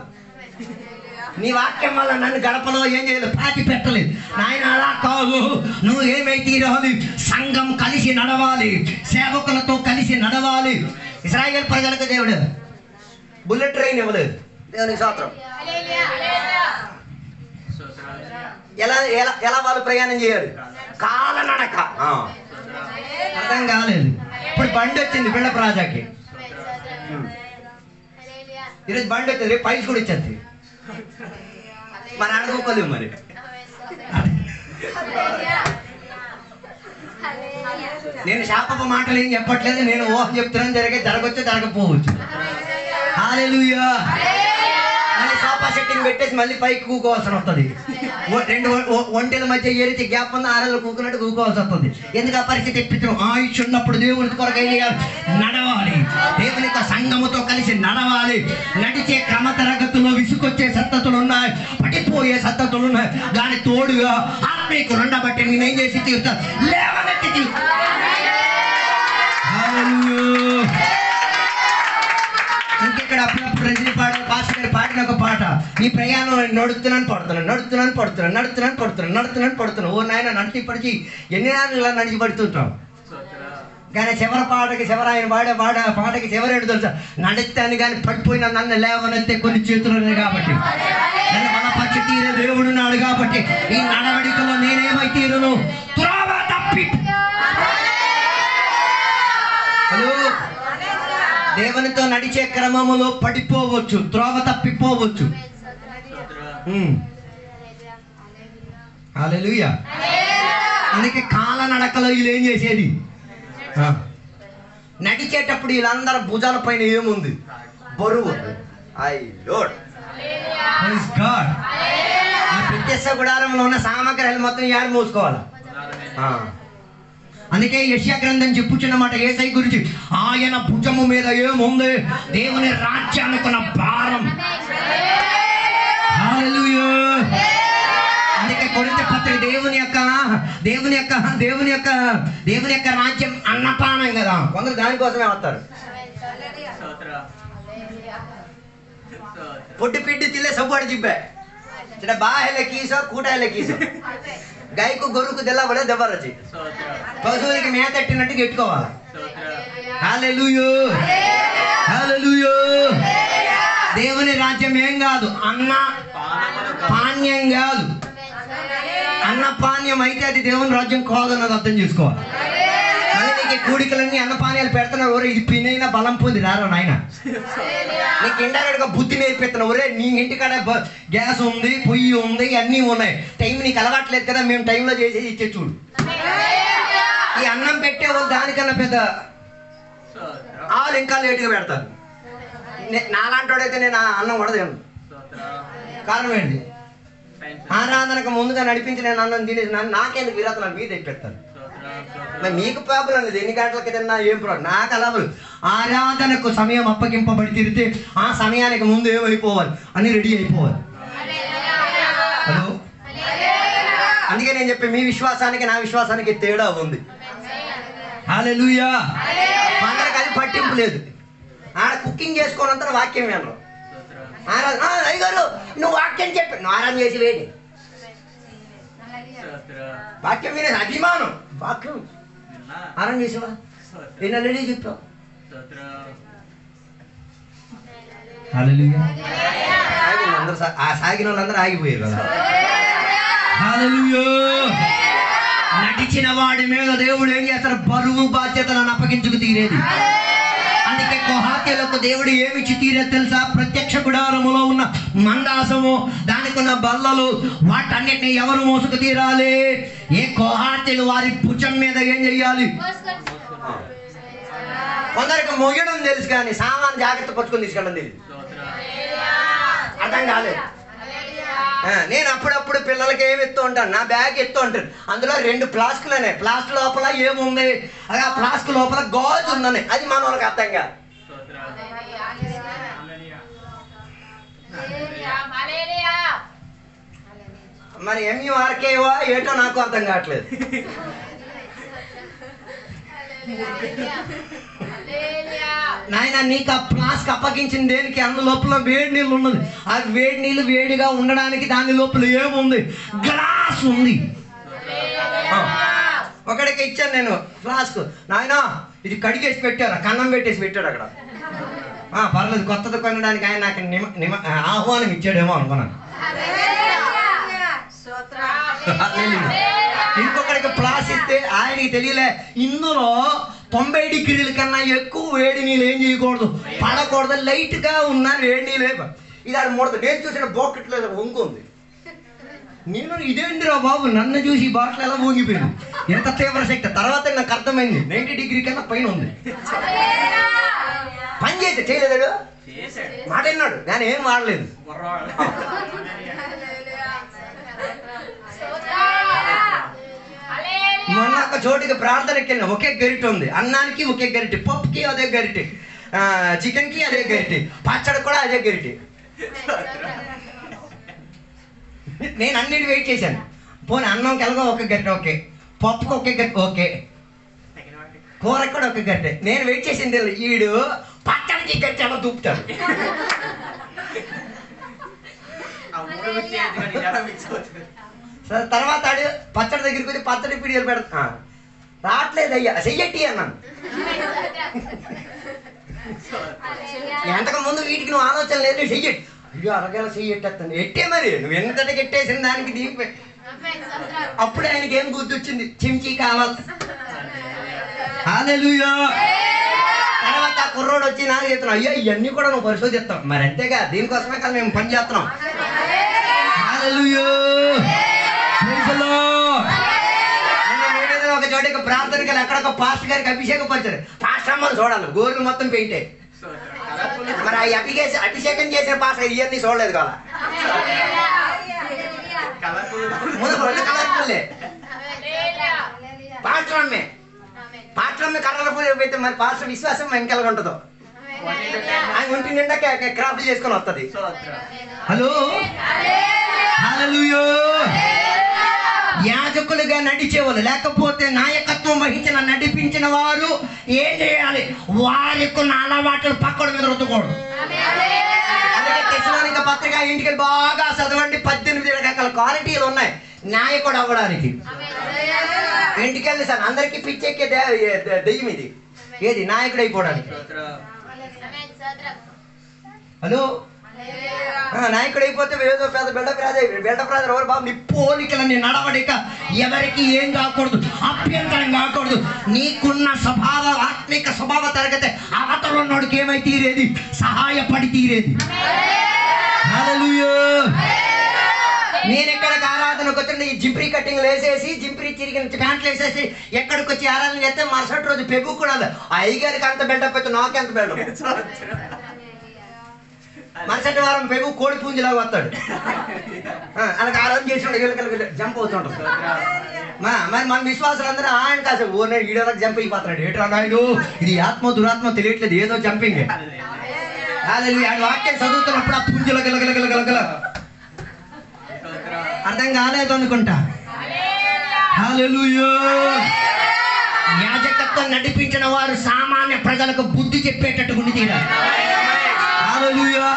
C: నీ వాక్యం వల్ల నన్ను గడపలో ఏం చేయలేదు, పాతి పెట్టలేదు. నాయన అలా కాదు, నువ్వు ఏమైతే రావాలి? సంఘం కలిసి నడవాలి, సేవకులతో కలిసి నడవాలి. ఇశ్రాయేలు ప్రజలకు దేవుడు బుల్లెట్ ట్రైన్ ఇవ్వలేదు. దేవునికి స్తోత్రం. ఎలా ఎలా ఎలా వాళ్ళు ప్రయాణం చేయాలి? కాలనడక. అర్థం కాలేదు. ఇప్పుడు బండి వచ్చింది బిళ్ళపు రాజాకి. ఈరోజు బండి వచ్చింది, రేపు పైకి కూడా ఇచ్చేది. మన అనుకోలేదు మరి. నేను శాపపు మాటలు ఏం చెప్పట్లేదు, నేను ఊహ చెప్తున్నాను. జరగచ్చు జరగకపోవచ్చు. హల్లెలూయా. మళ్ళీ సోఫా సెట్టింగ్ పెట్టేసి మళ్ళీ పైకి కూకోవాల్సి వస్తుంది. 2 ఒంటెల మధ్య ఏరితే గ్యాప్ ఉన్న ఆరలు కూకున్నట్టు కూకోవాల్సి వస్తుంది. ఎందుకు ఆ పరిస్థితి తెప్పించడం? ఆయుష్ ఉన్నప్పుడు దేవుని కొరకు ఏం చేయాలి? నడవాలి. దేవుని యొక్క సంఘముతో కలిసి నడవాలి. నడిచే క్రమ తరగతుల్లో విసుకొచ్చే సత్తతులు ఉన్నాయి, పడిపోయే సత్తతులు ఉన్నాయి. దాని తోడుగా ఆత్మీకు రెండబట్టి నేనేం చేసి తీరుతాను? లేవనెత్తి తీరుతాను. ఇంకెక్కడ అప్పుడప్పుడు రజనీ పాటలు పాస్టర్ గారు పాడిన ఒక పాట, నీ ప్రయాణం నడుస్తున్నాను పడుతున్నాను. ఓ నాయన నడిచి పడిచి ఎన్ని నాళ్ళు ఇలా నడిచి పడుతుంటాం. కానీ చివరి పాటకి ఆయన పాడే పాటకి చివరేడు తెలుసా? నడిస్తాను కానీ పడిపోయినా నన్ను లేవనెత్తే కొన్ని చేతులు ఉన్నాయి కాబట్టి, నన్ను బలపరిచి తీరే దేవుడున్నాడు కాబట్టి ఈ నడవడికలో నేనేమై తీరును? త్రోవ తప్పి. హలో, దేవునితో నడిచే క్రమములో పడిపోవచ్చు, త్రోవ తప్పిపోవచ్చు. హల్లెలూయా. అందుకే కాల నడకలో వీళ్ళు ఏం చేసేది? నడిచేటప్పుడు వీళ్ళందరూ భుజాల పైన ఏముంది? బరువు. ప్రత్యక్ష గుడారంలో ఉన్న సామగ్రిలు మొత్తం ఏడు మోసుకోవాలి. అందుకే యెషయా గ్రంథం చెప్పుచున్నమాట యేసయ్య గురించి, ఆయన భుజము మీద ఏముంది? దేవుని రాజ్యానికున్న భారం. హల్లెలూయా. అందుకే కొరింథీ పత్రిక దేవుని యొక్క రాజ్యం అన్నపానం కదా. కొందరు దానికోసమే వస్తారు. పొట్టి పిడ్డి తిల్లే సబ్బు జిబ్బే ସେଟା ବାହା ହେଲେ କିସ କୁଟା ହେଲେ କିସ ଗାଈକୁ ଗୋରୁକୁ ଦେଲା ବେଳେ ଦେବାର ଅଛି ପଶୁవుకి మేత ఎట్టినట్టు ఎట్టుకోవాలి హల్లెలూయా హల్లెలూయా దేవుని రాజ్యం ఏం కాదు అన్న పానీయం కాదు అన్న పానీయం అయితే అది దేవుని రాజ్యం కాదన్నది అర్థం చేసుకోవాలి మళ్ళీ నీకు కూడికలన్నీ అన్న పానీయాలు పెడుతున్నావు ఒరే ఇది పినైనా బలం పొంది రారా నాయన నీకు ఇండైరెక్ట్ గా బుద్ధి నేర్పిస్తున్నావు ఒరే నీ ఇంటికాడ గ్యాస్ ఉంది పొయ్యి ఉంది అన్నీ ఉన్నాయి టైం నీకు అలవాట్లేదు కదా మేము టైంలో చేసేది ఇచ్చే చూడు ఈ అన్నం పెట్టే వాళ్ళు దానికన్నా పెద్ద వాళ్ళు ఇంకా లేటుగా పెడతారు నాలాంటోడైతే నేను అన్నం కూడా తినను కారణం ఏంటి ఆరాధనకు ముందుగా నడిపించి నేను అన్నం తినేసి నాకెందుకు విరాతలు మీద తెప్పిస్తాను మీకు ప్రాబ్లం లేదు ఎన్ని గంటలకి తిన్నా ఏం ప్రాబ్లం నాకు అలా ఆరాధనకు సమయం అప్పగింపబడి తిరిగితే ఆ సమయానికి ముందు ఏమైపోవాలి అని రెడీ అయిపోవాలి హలో అందుకే నేను చెప్పి మీ విశ్వాసానికి నా విశ్వాసానికి తేడా ఉంది హల్లెలూయా అందరికి అది పట్టింపు లేదు ఆడ కుకింగ్ చేసుకోనంత వాక్యం వినరు ఆరాధన అయ్యగారు నువ్వు వాక్యం చెప్పి నువ్వు ఆరాధన చేసి వేడి వాక్యం వినేది అభిమానం వాక్యం ఆరాధన చేసావా వినాలని చెప్పావు హల్లెలూయా అందరూ సాగిన వాళ్ళందరూ ఆగిపోయారు కదా హల్లెలూయా నటించిన వాడి మీద దేవుడు ఏం చేస్తారు బరువు బాధ్యతలను అప్పగించుకు తీరేది అందుకే కొహాతీయులకు దేవుడు ఏమిచ్చి తీరేది తెలుసా ప్రత్యక్ష గుడారములో ఉన్న మందాసము దానికి ఉన్న బల్లలు వాటన్నిటిని ఎవరు మోసుకు తీరాలి ఏ కొహాతీయులు వారి భుజం మీద ఏం చెయ్యాలి కొందరికి మొయ్యడం తెలుసు కానీ సామాన్ జాగ్రత్త పట్టుకొని తీసుకెళ్ళడం తెలియదు అర్థం కాలేదు నేను అప్పుడప్పుడు పిల్లలకి ఏమి ఎత్తు ఉంటాను నా బ్యాగ్ ఎత్తు ఉంటాను అందులో 2 ఫ్లాస్కులనే ఫ్లాస్క్ లోపల ఏముంది అది ఆ ఫ్లాస్క్ లోపల గాజు ఉందని అది మన వాళ్ళకి అర్థం కాదు మరి ఎంఈఆర్కేవా ఏటో నాకు అర్థం కావట్లేదు నాయన నీకు ఆ ఫ్లాస్క్ అప్పగించిన దేనికి అందు లోపల వేడి నీళ్ళు ఉన్నది ఆ వేడి నీళ్ళు వేడిగా ఉండడానికి దాని లోపల ఏముంది గ్లాస్ ఉంది ఒకడికి ఇచ్చాను నేను ఫ్లాస్క్ నాయన ఇది కడిగేసి పెట్టారు కన్నం పెట్టేసి పెట్టాడు అక్కడ పర్లేదు కొత్తది కొనడానికి ఆయన నాకు ఆహ్వానం ఇచ్చాడేమో అనుకున్నాను ఇంకొకరికి ఫ్లాస్ ఇస్తే ఆయనకి తెలియలే ఇందులో 90 డిగ్రీల కన్నా ఎక్కువ వేడి నీళ్ళు ఏం చేయకూడదు పడకూడదు లైట్ గా ఉన్న వేడి నీళ్ళు ఇది అది మూడదు నేను చూసిన బాకెట్లో వంగు ఉంది నేను ఇదేంటిరా బాబు నన్ను చూసి బాటిల్ ఎలా ఊగిపోయింది ఎంత తీవ్ర శక్తి తర్వాత నాకు అర్థమైంది 90 డిగ్రీ కన్నా పైన ఉంది పని చేస్తే చేయలేదాడు మాట విన్నాడు నేను ఏం వాడలేదు మొన్న ఒక చోటికి ప్రార్థనకి వెళ్ళిన ఒకే గరిటె ఉంది అన్నానికి ఒకే గరిటె పప్పుకి అదే గరిటె చికెన్కి అదే గరిటె పచ్చడి కూడా అదే గరిటె నేను అన్నిటి వెయిట్ చేశాను పోనీ అన్నంకి ఎలాగో ఒక గరిటె ఓకే పప్పుకి ఒకే గరిటె ఓకే కూరకి కూడా ఒక గరిటె నేను వెయిట్ చేసింది ఈడు పచ్చడికి గరిటె ఎలా దూపుతాడు సరే తర్వాత ఆడు పచ్చడి దగ్గరికి వచ్చి పచ్చడి పిడియలు పెడతా రావట్లేదు అయ్యా చెయ్యట్టి అన్నాను ఎంతకు ముందు వీటికి నువ్వు ఆలోచన లేదు నువ్వు చెయ్యట్టి అయ్యో అరగల చెయ్యట్టేస్తాను ఎట్టే మరి నువ్వు ఎంతటికి ఎట్టేసిన దానికి దీపే అప్పుడు ఆయనకి ఏం బుద్ధి వచ్చింది చెంచీ కావాలి హల్లెలూయా తర్వాత ఆ కుర్రోడు వచ్చి నాకు చెప్తున్నావు అయ్యో ఇవన్నీ కూడా నువ్వు పరిశోధిస్తావు మరి అంతేగా దీనికోసమే కదా మేము పని చేస్తున్నాం హల్లెలూయా ఒక చోటికి ప్రార్థనకి ఎక్కడొక పాస్టర్ గారికి అభిషేకం పరిచారు పాస్టర్ అమ్మని చూడాలి గోర్లు మొత్తం పెయింటే మరి ఆ అభిషేకం చేసిన పాస్టర్ ఇవన్నీ చూడలేదు కదా కలర్ఫుల్లే పాస్టర్ అమ్మే కలర్ఫుల్ అయితే మరి పాస్టర్ విశ్వాసం ఇంకెలా ఉంటుందో ఆయన ఒంటి నిండా క్రాఫ్ట్ చేసుకొని వస్తుంది హలో హల్లెలూయా యాజకులుగా నడిచేవాళ్ళు లేకపోతే నాయకత్వం వహించిన నడిపించిన వారు ఏం చేయాలి వారికి ఉన్న అలవాట్లు పక్కన మీద రుద్దకూడదు అందుకే తెస్సలోనిక పత్రిక ఇంటికి బాగా చదవండి. 18 రకాల క్వాలిటీలు ఉన్నాయి నాయకుడు అవ్వడానికి. ఇంటికి వెళ్ళి సార్ అందరికీ పిచ్చెక్కే దెయ్యం ఇది. ఏది నాయకుడు అయిపోవడానికి. హలో, నాయకుడు అయిపోతే ఏదో పెద్ద బిల్డప్ రాజు ఎవరు బాబు, నీ పోలికలని నడవడిక ఎవరికి ఏం కాకూడదు, అభ్యంతరం కాకూడదు. నీకున్న స్వభావ ఆత్మిక స్వభావ తరగతి అవతల ఉన్నోడికి ఏమై తీరేది, సహాయపడి తీరేది. హల్లెలూయా. నేను ఎక్కడికి ఆరాధనకు వచ్చి ఈ జింప్రీ కట్టింగ్లు వేసేసి జింప్రీ చిరిగిన ప్యాంట్లు వేసేసి ఎక్కడికి వచ్చి ఆరాధన చేస్తే మరుసటి రోజు పెగు కూడా అయ్యగారికి అంత బిల్డప్ అయితే నాకెంత బిల్డప్. మరుసటి వారం పెగు కోడి పుంజులాగా వస్తాడు. అలాగే ఆరాధన చేసి జంప్ అవుతుంటాడు. మరి మన విశ్వాసాలు అందరూ ఆయన కాదు ఓ ఈడోలకు జంప్ అయిపోతున్నాడు. ఏట్రా నాయుడు, ఇది ఆత్మ దురాత్మ తెలియట్లేదు, ఏదో జంపింగ్. వాక్యం చదువుతున్నప్పుడు ఆ పుంజుల గలగలగలగలగల అర్థం కాలేదు అనుకుంటా. హల్లెలూయా. యాజకత్వం నడిపించిన వారు సామాన్య ప్రజలకు బుద్ధి చెప్పేటట్టు గుండి తీరాలి. హల్లెలూయా.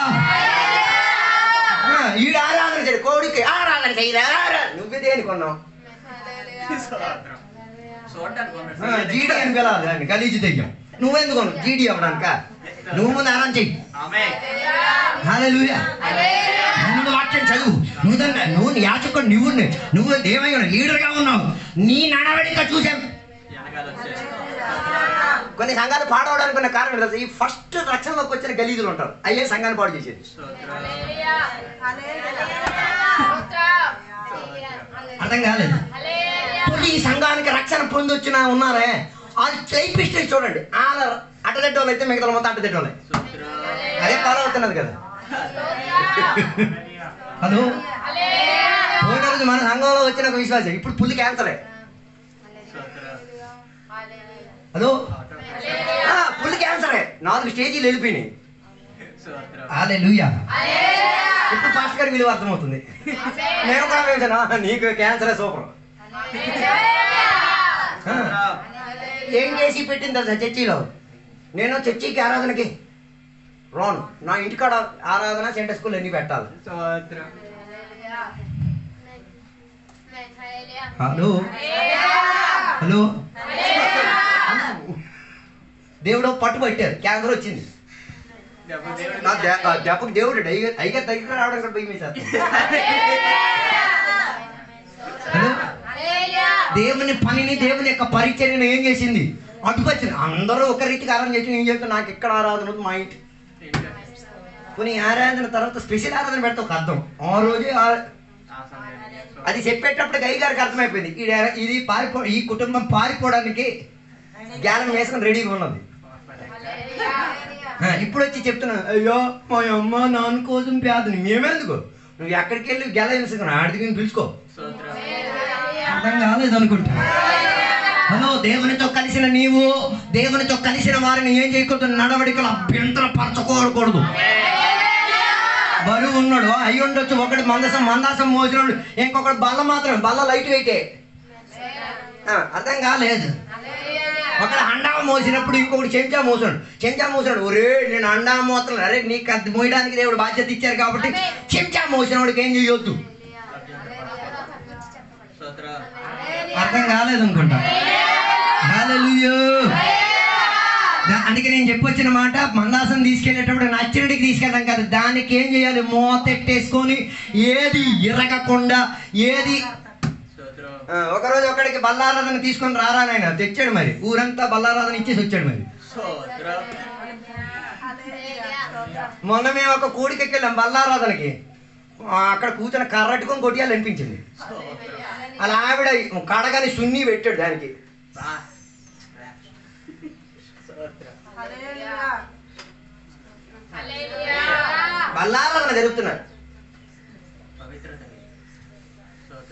C: ఈడ ఆరాధన చేయాలి, కోడికి ఆరాధన చేయాలి. నువ్వే దేనికి కొన్నావు? జీడి అని పిలవాలి, గలీజు దెయ్యం. నువ్వెందుకు కొన్నావు? జీడి అవ్వడానిక? నువ్వు ముందు ఆరాధన చెయ్యి. హల్లెలూయా. ముందు వాక్యం చదువు. నువ్వు యాచకుడు, నువ్వు ఏమై లీడర్గా ఉన్నావు. నీ నడవడిక చూసాం. కొన్ని సంఘాలు పాడవడానికి ఉన్న కారణం తెలుసు, ఈ ఫస్ట్ రక్షణలోకి వచ్చిన గలీజులు ఉంటారు, అయ్యే సంఘాన్ని పాడు చేసేది. అర్థం కాలేదు. ఈ సంఘానికి రక్షణ పొందొచ్చిన ఉన్నారే వాళ్ళు చైపిస్టే చూడండి. వాళ్ళ అడ్డదెడ్డోళ్ళు అయితే మిగతా మొత్తం అడ్డదెడ్డోళ్ళే. అదే ఫాలో అవుతున్నది కదా. హలో, రోజు మన సంఘంలో వచ్చిన ఒక విశ్వాసం ఇప్పుడు పుల్లి క్యాన్సరే. హలో, పుల్లి క్యాన్సరే. 4 స్టేజీలు వెళ్ళిపోయినాయి. హల్లెలూయా. ఇప్పుడు పాస్టర్ గారి విలువ అర్థమవుతుంది. నేను కూడా వేసాను, నీకు క్యాన్సరే సూపర్. ఏం చేసి పెట్టింది తెలుసా చర్చిలో? నేను చర్చికి ఆరాధనకి రాను, నా ఇంటికాడ ఆరాధన సెంటర్ స్కూల్ ఎన్ని పెట్టాలి. హలో హలో, దేవుడు పట్టు పట్టారు, క్యాన్సర్ వచ్చింది. నా దెబ్బకు దేవుడు అయ్యగా దగ్గర రావడం కూడా భయం వేశారు. హలో, దేవుని పనిని దేవుని యొక్క పరిచర్యను ఏం చేసింది? అడ్డుకొచ్చింది. అందరూ ఒక రీతికి ఆరాధన చేసి ఏం చెప్తాను, నాకు ఎక్కడ ఆరాధన మా ఇంటి కొన్ని ఆరాధన తర్వాత స్పెషల్ ఆరాధన పెడితే ఒక అర్థం. ఆ రోజే అది చెప్పేటప్పుడు గై గారికి అర్థమైపోయింది, ఇది ఈ కుటుంబం పారిపోవడానికి జ్ఞానం వేసుకొని రెడీగా ఉన్నది. ఇప్పుడు వచ్చి చెప్తున్నా, అయ్యో మా అమ్మ నాన్న కోసం పేదని. మేమెందుకు, నువ్వు ఎక్కడికి వెళ్ళి గెల వేసుకున్నా ఆడికి పిలుచుకో. అర్థం కాలేదు అనుకుంటా. హలో, దేవునితో కలిసిన నీవు, దేవునితో కలిసిన వారిని ఏం చేయకూడదు? నడవడికలు అభ్యంతరపరచకూడదు. బరువు ఉన్నాడు అయి ఉండొచ్చు, ఒకటి మందాసం మోసినాడు, ఇంకొకటి బల్ల మాత్రం బల్ల లైట్ వెయిటే. అర్థం కాలేదు. ఒకడు అండా మోసినప్పుడు ఇంకొకటి చెంచా మోసినాడు. ఒరే నేను అండా మోస్తున్నాను, అరే నీకు అది మోయడానికి దేవుడు బాధ్యత ఇచ్చారు కాబట్టి చెంచా మోసినవాడికి ఏం చేయొద్దు. అర్థం కాలేదు అనుకుంటా. హల్లెలూయా. అందుకే నేను చెప్పొచ్చిన మాట, మందాసం తీసుకెళ్ళేటప్పుడు నచ్చినడికి తీసుకెళ్ళడం కాదు, దానికి ఏం చేయాలి? మోతెట్టేసుకొని ఏది ఇరగకుండా ఏది. ఒకరోజు ఒకడికి బల్లారాధన తీసుకొని రారా నాయన తెచ్చాడు. మరి ఊరంతా బల్లారాధన ఇచ్చేసి వచ్చాడు. మరి మొన్న మేము ఒక కూడికి వెళ్ళాం బల్లారాధనకి. అక్కడ కూర్చొని కర్రట్టుకొని కొట్టియాలి అనిపించింది. అలా ఆవిడ కడగని సున్ని పెట్టాడు దానికి. బల్లారాధన జరుగుతున్నారు.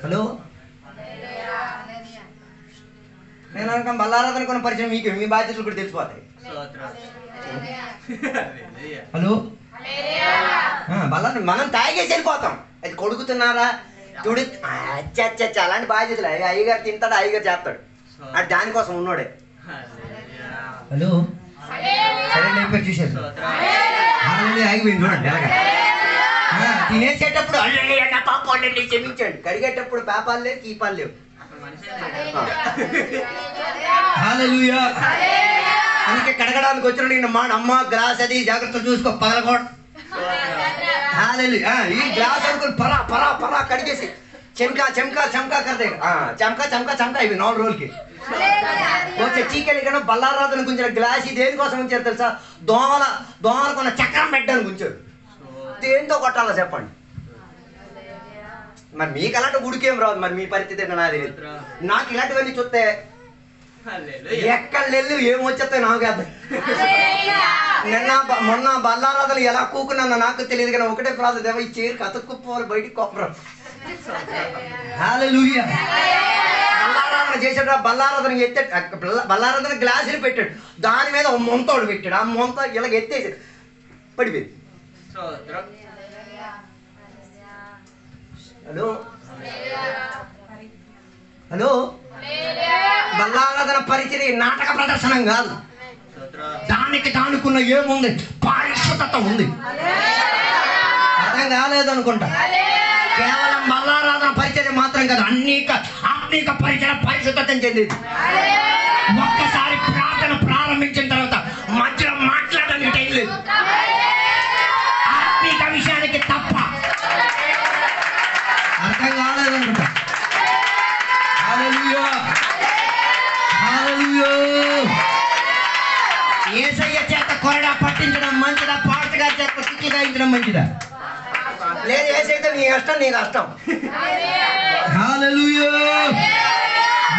C: హలో, నేను అనుకో బల్లారాధన కొన్న పరిచయం మీకు, మీ బాధ్యతలు కూడా తెలిసిపోతాయి. హలో, బల్లారాధన మనం తాగేసి వెళ్ళిపోతాం. అది కొడుకుతున్నారా చూడు, అచ్చచ్చ అలాంటి బాధ్యతలు. అయ్యగారు తింటాడు, అయ్యగారు చేస్తాడు, అది దానికోసం ఉన్నోడే. హలో, సరే అయిపోయి చూసారు ఆగిపోయింది చూడండి. తినేసేటప్పుడు అయ్యయ్య పాపాలని క్షమించాడు, కడిగేటప్పుడు పాపాలు లేవు కీపాలు లేవు. హల్లెలూయా. అందుకే కడగడానికి వచ్చిన నిన్న మాట అమ్మ గ్లాస్ అది జాగ్రత్త చూసుకో పగలకూడదు. హల్లెలూయా. ఈ గ్లాస్ అనుకుని పరా పరా పరా కడిగేసి చెంకా చెంకా చెంకా కడితే చెంకా చెంకా చెంకా ఇవి 4 రోజులకి వచ్చే చీకెళ్ళి కన్నా బల్లారాధన గుంచిన గ్లాస్ దేనికోసం ఉంచారు తెలుసా? దోమలకు ఉన్న చక్రం పెట్టడానికి ఉంచారు. దేంతో కొట్టాలో చెప్పండి. మరి మీకు అలాంటి ఉడికేం రాదు, మరి మీ పరిస్థితి ఏంటో నాకు తెలియదు. నాకు ఇలాంటివన్నీ చూస్తే ఎక్కడ నెల్లు ఏమొచ్చేస్తాయి నాకు అర్థం. మొన్న బల్లారాధనలు ఎలా కూకున్నా నాకు తెలియదు, కానీ ఒకటే ప్రార్థన, ఈ చీర కతుక్కుపోవాలి బయటికి కొప్పరం. హల్లెలూయా. బల్లారాధన చేసాడు, బల్లారాధన బల్లారాధన గ్లాసులు పెట్టాడు, దాని మీద మొంతోడు పెట్టాడు, ఆ మొంత ఇలాగ ఎత్తేసాడు, పడిపోయింది. Hello hello. బల్లారాధన పరిచర్య నాటక ప్రదర్శనం కాదు, దానికి దానికున్న ఏముంది, పరిశుద్ధత ఉంది. అర్థం కాలేదు అనుకుంటా. కేవలం బల్లారాధన పరిచర్య మాత్రం కాదు, ఆత్మీక పరిచర్య పరిశుద్ధతని చెందింది. ఒక్కసారి ప్రార్థన ప్రారంభించిన తర్వాత మధ్యలో మాట్లాడడానికి టైం లేదు, ఆత్మీక విషయానికి తప్ప. అర్థం కాలేదు అనుకుంటా. హల్లెలూయా. హల్లెలూయా. యేసయ్య చేత కొరడా పట్టించడం మంచిదా, పాస్టర్ గారి చేత తిక్కి గాయించడం మంచిదా? లేదు, యేసయ్యతో నీ కష్టం నీ కష్టం. హల్లెలూయా.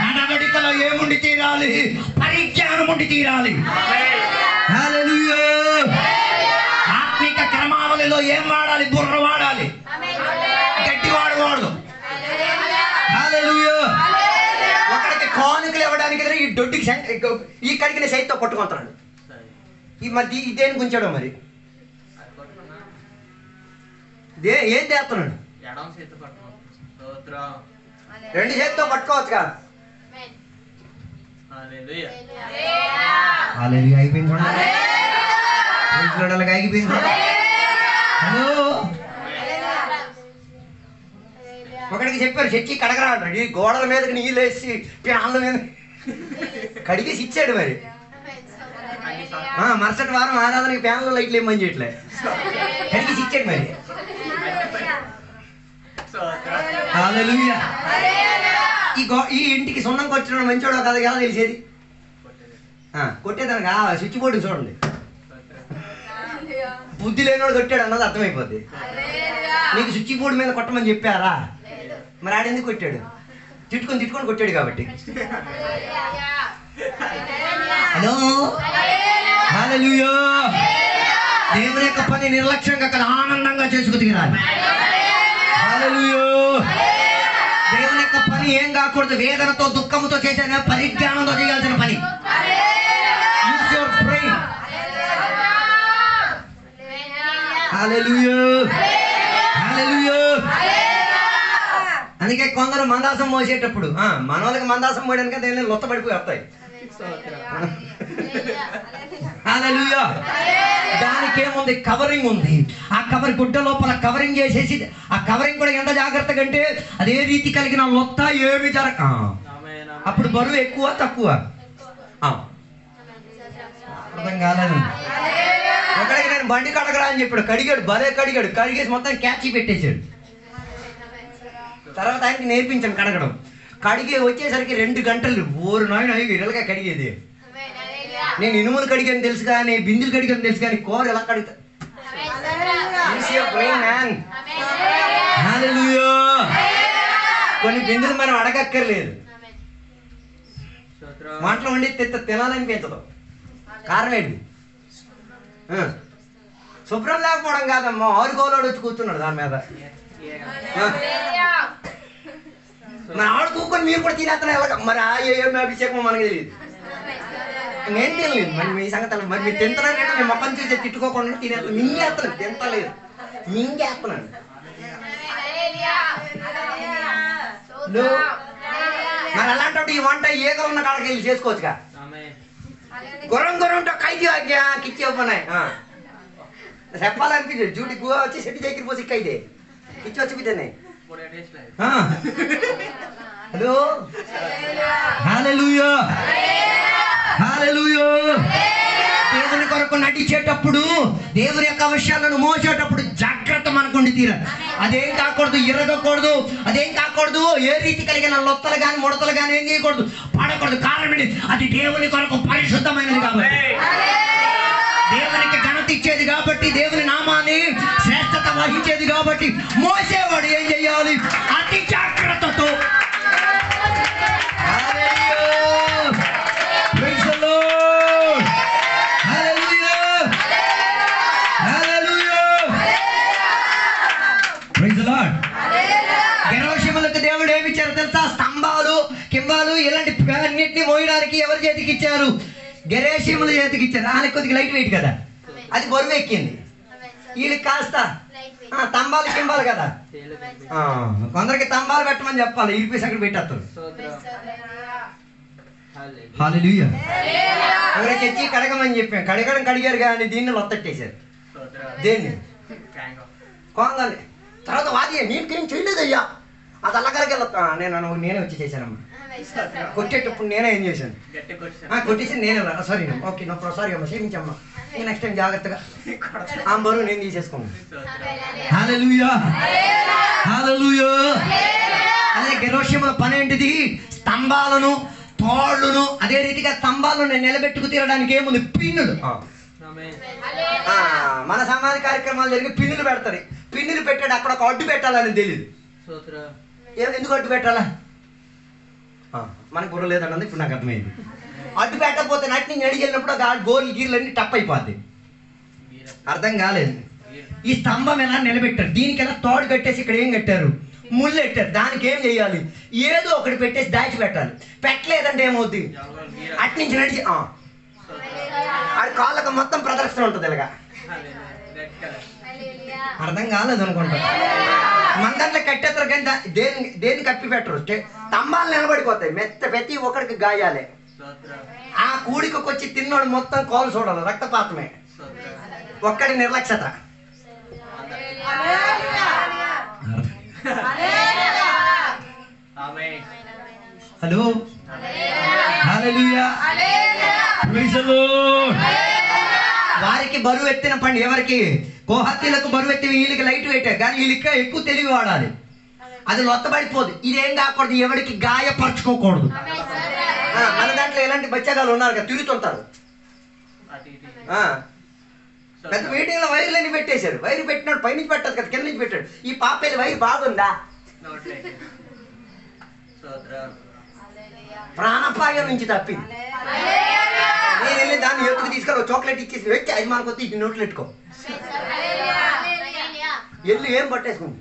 C: నడవడికలో ఏముండి తీరాలి, పరిజ్ఞానం ఉండి తీరాలి. హల్లెలూయా. ఆత్మిక క్రమావళిలో ఏం వాడాలి, బుర్ర వాడాలి, గట్టి వాడకూడదు. హల్లెలూయా. ఒకడికి కానుకలు ఇవ్వడానికి ఈ దొడ్డికి ఈ కడిగిన సైతో కొట్టుకుంటున్నాడు. ఈ మరి దేనికి ఉంచాడు, మరి ఏం చేస్తున్నాడు? 2 చేతితో పట్టుకోవచ్చు కదా. అయిపోయింది, అయిపోయింది. హలో. ఒకడికి చెప్పారు చర్చి కడగరా అంటాడు, ఈ గోడల మీదకి నీళ్ళు వేసి ప్యాన్ల మీద కడిగేసి ఇచ్చాడు. మరి మరుసటి వారం ఆరాధనకి ప్యాన్లో లైట్లు ఏమని చేయట్లే, కడిగేసి ఇచ్చాడు. మరి హల్లెలూయా. ఈ ఇంటికి సున్నం కొట్టిన మంచోడో కదా ఎలా తెలిసేది? కొట్టేదానికి స్విచ్ బోర్డు చూడండి, బుద్ధి లేనివాడు కొట్టాడు అన్నది అర్థమైపోద్ది. నీకు స్విచ్ బోర్డు మీద కొట్టమని చెప్పారా? మరి ఆడెందుకు కొట్టాడు? తిట్టుకొని కొట్టాడు కాబట్టి. హలో. హల్లెలూయా. దేవుని యొక్క పని నిర్లక్ష్యంగా కదా ఆనందంగా చేసుకు తీరాలి. హల్లెలూయా. దేవుని యొక్క పని ఏం కాకూడదు, వేదనతో దుఃఖముతో చేసిన పరిజ్ఞానంతో చేయాల్సిన పని. Use your brain. Hallelujah. Hallelujah. అందుకే కొందరు మందాసం మోసేటప్పుడు మన వాళ్ళకి మందాసం మోయడానికి దేని లొత్తపడిపోయి వస్తాయి. హల్లెలూయా. దానికి ఏముంది, కవరింగ్ ఉంది. ఆ గుడ్డ లోపల కవరింగ్ చేసేసి, ఆ కవరింగ్ కూడా ఎంత జాగ్రత్తగా అంటే అదే రీతి కలిగిన లొత్త ఏమి జరగ. అప్పుడు బరువు ఎక్కువ తక్కువ అర్థం కాలేదు. ఒకడికి నేను బండి కడగరా అని చెప్పాడు, కడిగాడు, భలే కడిగాడు, కడిగేసి మొత్తం క్యాచ్ పెట్టేశాడు. తర్వాత ఆయనకి నేర్పించాను కడగడం. కడిగే వచ్చేసరికి 2 గంటలు. ఓరు నాయన ఇరలుగా కడిగేది. నేను ఇనుములు కడిగాను తెలుసు కానీ, బిందులు కడిగాను తెలుసు కానీ, కూర ఎలా కడుగుతా? కొన్ని బిందులు మనం అడగక్కర్లేదు, మాటలు వండి తినాలనిపించదు. కారణం ఏంటి? శుభ్రం లేకపోవడం కాదమ్మా, ఆరుగోలోడు వచ్చి కూర్చున్నాడు దాని మీద. మరి ఆడు కూకొని మీరు కూడా తినేస్తున్నా ఎలాగ? మరి ఏమి అభిషేకం మనకు తెలియదు, నేను తెలియదు. మరి మీ సంగతి మరి మీరు తింటున్నారంటే మీ మొక్కను చూసి తిట్టుకోకుండా తినేస్తాను. మింగేస్తున్నాను, తింటలేదు, మింగేస్తున్నాను. మరి అలాంటి ఈ వంట ఏగలు ఉన్న కాళ్ళకి వెళ్ళి చేసుకోవచ్చుగా. గుర్రంతో ఖైదీ కిచ్చి ఇవ్వనాయి చెప్పాలనిపించదు డ్యూటీ గువా వచ్చి సెట్టి దగ్గరికి పోసి ఇక్కైతే ఇచ్చి వచ్చి బిడ్డనే హలో హల్లెలూయా హల్లెలూయా. దేవుని కొరకు నటించేటప్పుడు దేవుని యొక్క విషయాలను మోసేటప్పుడు జాగ్రత్త మనకుండి తీరాలి. అదేం కాకూడదు, ఇరగకూడదు, అదేం కాకూడదు, ఏ రీతి కలిగిన లొత్తలు కానీ ముడతలు కానీ ఏం చేయకూడదు, పడకూడదు. కారణం ఏంటి? అది దేవుని కొరకు పరిశుద్ధమైనది కాబట్టి, దేవునికి ఘనత ఇచ్చేది కాబట్టి, దేవుని నామాన్ని శ్రేష్టత వహించేది కాబట్టి మోసేవాడు ఏం చేయాలి? అతి జాగ్రత్తతో. గెరోషములకు దేవుడు ఏమి ఇచ్చారు తెలుసా? స్తంభాలు, కింబాలు, ఇలాంటి అన్నింటినీ మోయడానికి ఎవరి చేతికి ఇచ్చారు? గెరేషముల చేతికి ఇచ్చారు. ఆయన కొద్దిగా లైట్ వెయిట్ కదా, అది బరువు ఎక్కింది. వీళ్ళకి కాస్త తంబాలు కింబాలు కదా, కొందరికి తంబాలు పెట్టమని చెప్పాలి, ఇరిపేసి అక్కడ పెట్టేస్తారు. హల్లెలూయా. ఎవరైతే తెచ్చి కడగమని చెప్పాను, కడిగారు కానీ దీన్ని లొత్తట్టేశారు. దేన్ని కోంగాలి తర్వాత వాది నీకేం చేయలేదయ్యా, అది అల్లగలకెళ్ళ నేనే వచ్చి చేశానమ్మా. కొట్టేటప్పుడు నేనే ఏం చేశాను, కొట్టేసి నేనే సారీ ఓకే నో సారీ అమ్మా, క్షమించమ్మా, నెక్స్ట్ టైం జాగ్రత్తగా ఆ బరువు నేను తీసేసుకున్నాను. హల్లెలూయా హల్లెలూయా. అదే గెరోషముల పని ఏంటిది? స్తంభాలను, తోళ్లను, అదే రీతిగా స్తంభాలను నిలబెట్టుకు తీరడానికి ఏముంది? పిన్నులు. మన సమాధి కార్యక్రమాలు జరిగి పిన్నులు పెడతారు. పిన్నులు పెట్టాడు, అక్కడ ఒక అడ్డు పెట్టాలని తెలియదు. ఎందుకు అడ్డు పెట్టాలా? మనకు బుర్ర లేదన్నది ఇప్పుడు నాకు అర్థమైంది. అడ్డు పెట్టకపోతే నటి నుంచి నడిచి వెళ్ళినప్పుడు గోర్లు గీర్లు అన్ని టప్ అయిపోద్ది. అర్థం కాలేదు. ఈ స్తంభం ఎలా నిలబెట్టారు? దీనికి ఎలా తోడు కట్టేసి ఇక్కడ ఏం కట్టారు? ముళ్ళు పెట్టారు. దానికి ఏం చేయాలి? ఏదో ఒకటి పెట్టేసి దాచి పెట్టాలి. పెట్టలేదంటే ఏమవుద్ది? అటు నుంచి నడిచి ఆడి కాళ్ళకు మొత్తం ప్రదర్శన ఉంటుంది ఇలాగా. అర్థం కాలేదు అనుకుంటా. మన దాంట్లో కట్టేస్తారు కానీ దేన్ని కప్పి పెట్టరు. స్తంభాలు నిలబడిపోతాయి. ప్రతి ఒక్కడికి గాయాలే. ఆ కూడికి వచ్చి తిన్నోడు మొత్తం కోలు చూడాలి, రక్తపాతమే. ఒక్కడి నిర్లక్ష్యత. హలో హల్లెలూయా. వారికి బరువు ఎత్తిన పండి ఎవరికి? కోహత్తీలకు బరువు ఎత్తి వీళ్ళకి లైట్ పెట్టారు కానీ వీళ్ళకి ఎక్కువ తెలివి వాడాలి. అది లొత్తబడిపోదు. ఇదేం కాకూడదు, ఎవరికి గాయపరచుకోకూడదు. మన దాంట్లో ఎలాంటి బచ్చగాలు ఉన్నారు కదా, తిరుగుతుంటారు. పెద్ద మీటింగ్ లో వైర్లన్నీ పెట్టేశారు. వైర్ పెట్టినాడు, పైనుంచి పెట్టదు కదా, కింద నుంచి పెట్టాడు. ఈ పాపేది వైర్ బాగుందా? ప్రాణపాయం నుంచి తప్పింది. నేను వెళ్ళి దాన్ని ఎత్తుకు తీసుకొని చాక్లెట్ ఇచ్చేసి వచ్చి అది మనకు వచ్చి ఇది నోట్లు పెట్టుకో వెళ్ళి ఏం పట్టేసుకుంది.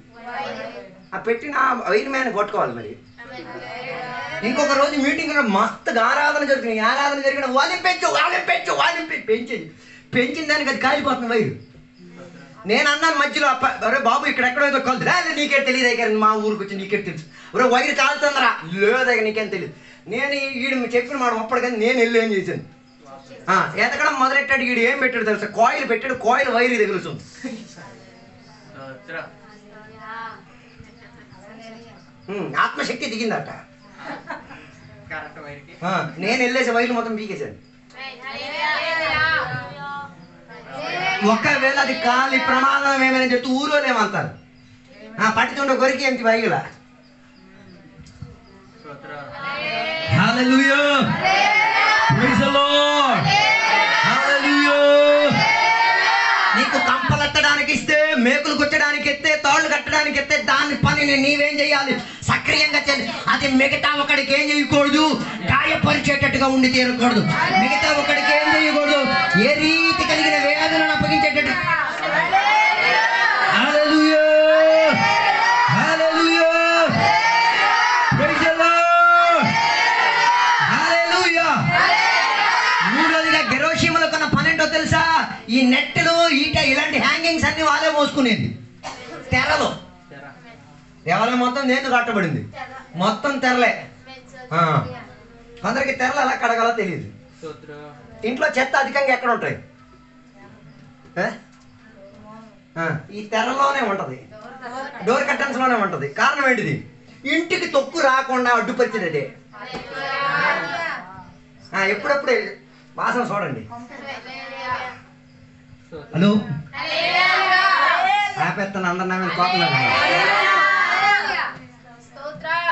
C: ఆ పెట్టిన వైర్ మ్యాన్ కొట్టుకోవాలి. మరి ఇంకొక రోజు మీటింగ్ మస్తుగా ఆరాధన జరుగుతుంది. ఆరాధన జరిగిన వాళ్ళని పెంచిన దానికి అది కాలిపోతుంది వైరు. నేను అన్నాను మధ్యలో, అరే బాబు ఇక్కడెక్కడో ఏదో కలుదు. అదే నీకే తెలియదు దగ్గర, మా ఊరికి వచ్చి నీకే తెలుసు. ఒరే వైరు కాలుతుందరా, లేదగ్గర నీకేం తెలియదు. నేను వీడు చెప్పిన మాట ఒప్పటికని నేను వెళ్ళి ఏం చేశాను, ఎతకడం మొదలెట్టాడు. వీడు ఏం పెట్టాడు తెలుసా? కాయిల్ పెట్టాడు. కాయిల్ వైరు తగులుతుంది. ఆత్మశక్తి దిగిందట. నేను వెళ్ళేసి వైర్లు మొత్తం పీకేశాను. ఒకవేళ అది కాలి ప్రమాదం ఏమైనా చెప్తూ ఊరో ఏమంటారు, పట్టితుండే కొరికి ఏంటి వైగులా. హల్లెలూయా ప్రైజ్ ది లార్డ్ హల్లెలూయా. నీకు కంపలెత్తడానికి ఇస్తే, మేకులు కుట్టడానికి ఎత్తే, తాళ్ళు కట్టడానికి ఎత్తే, దాని పనిని నీవేం చేయాలి? సక్రియంగా చేయాలి. అది మిగతా ఒకడికి ఏం చేయకూడదు? గాయపరిచేటట్టుగా ఉండి తీరకూడదు. మిగతా ఒకడికి ఏం చేయకూడదు? ఏ రీతి కలిగిన వేదనను అప్పగించేటట్టు. హల్లెలూయా హల్లెలూయా ప్రైజ్ ది లార్డ్ హల్లెలూయా. మూడోదిగా గెరోషీములకు ఉన్న పనేంటో తెలుసా? ఈ నెట్లు, ఈట, ఇలాంటి హ్యాంగింగ్స్ అన్ని వాళ్ళే మోసుకునేది. తెరలు దేవాలయం మొత్తం దేంతో కట్టబడింది? మొత్తం తెరలే. కొందరికి తెరలు ఎలా కడగాలో తెలియదు. ఇంట్లో చెత్త అధికంగా ఎక్కడ ఉంటాయి? ఈ తెరలోనే ఉంటది, డోర్ కర్టన్స్ లోనే ఉంటది. కారణం ఏంటిది? ఇంటికి తొక్కు రాకుండా అడ్డుపరిచేది అదే. ఎప్పుడప్పుడే వాసన చూడండి. హలో, ఆపేస్తాను అందరు నా మీద కోపం.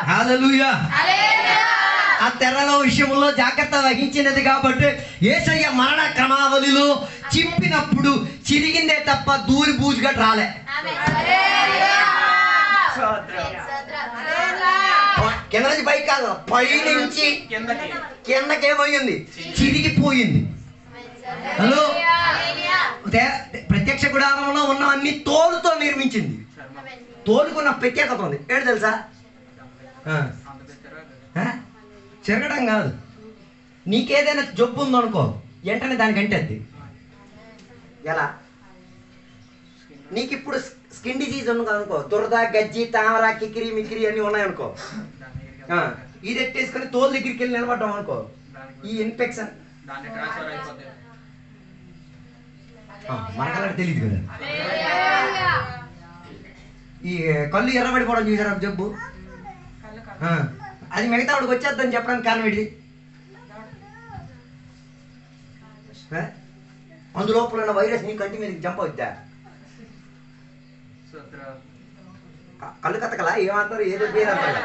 C: హల్లెలూయా. ఆ తెరలో విషయంలో జాగ్రత్త వహించినది కాబట్టి యేసయ్య మరణ క్రమావళిలో చింపినప్పుడు చిరిగిందే తప్ప దూరి బూజుగా రాలే. కింద నుంచి పైకి కాదు, పై నుంచి కిందకే పోయింది, చిరిగిపోయింది. హలో, ప్రత్యక్ష గుడారంలో ఉన్న అన్ని తోలుతో నిర్మించింది. తోలుకున్న ప్రత్యేకత ఉంది. ఏంటి తెలుసా? చెరగడం కాదు. నీకేదైనా జబ్బు ఉందనుకో, వెంటనే దానికంటే అది ఎలా? నీకు ఇప్పుడు స్కిన్ డిసీజ్ ఉంది అనుకో, దురద, గజ్జి, తామర, కికిరి మికిరి అన్నీ ఉన్నాయనుకో, ఇది ఎట్టేసుకొని తోలు దగ్గరికి వెళ్ళి నిలబడ్డాం అనుకో, ఈ ఇన్ఫెక్షన్ మనకలా తెలియదు కదా. ఈ కళ్ళు ఎర్రబడిపోవడం చూసారా జబ్బు, అది మిగతా వాడికి వచ్చేద్దని చెప్పడానికి కారణం ఏంటి? అందులోపల ఉన్న వైరస్ నీ కంటి మీదకి జంప్ అవుద్దా? కళ్ళు కతకలా ఏమంటారు, ఏదో పేరు అంటారు,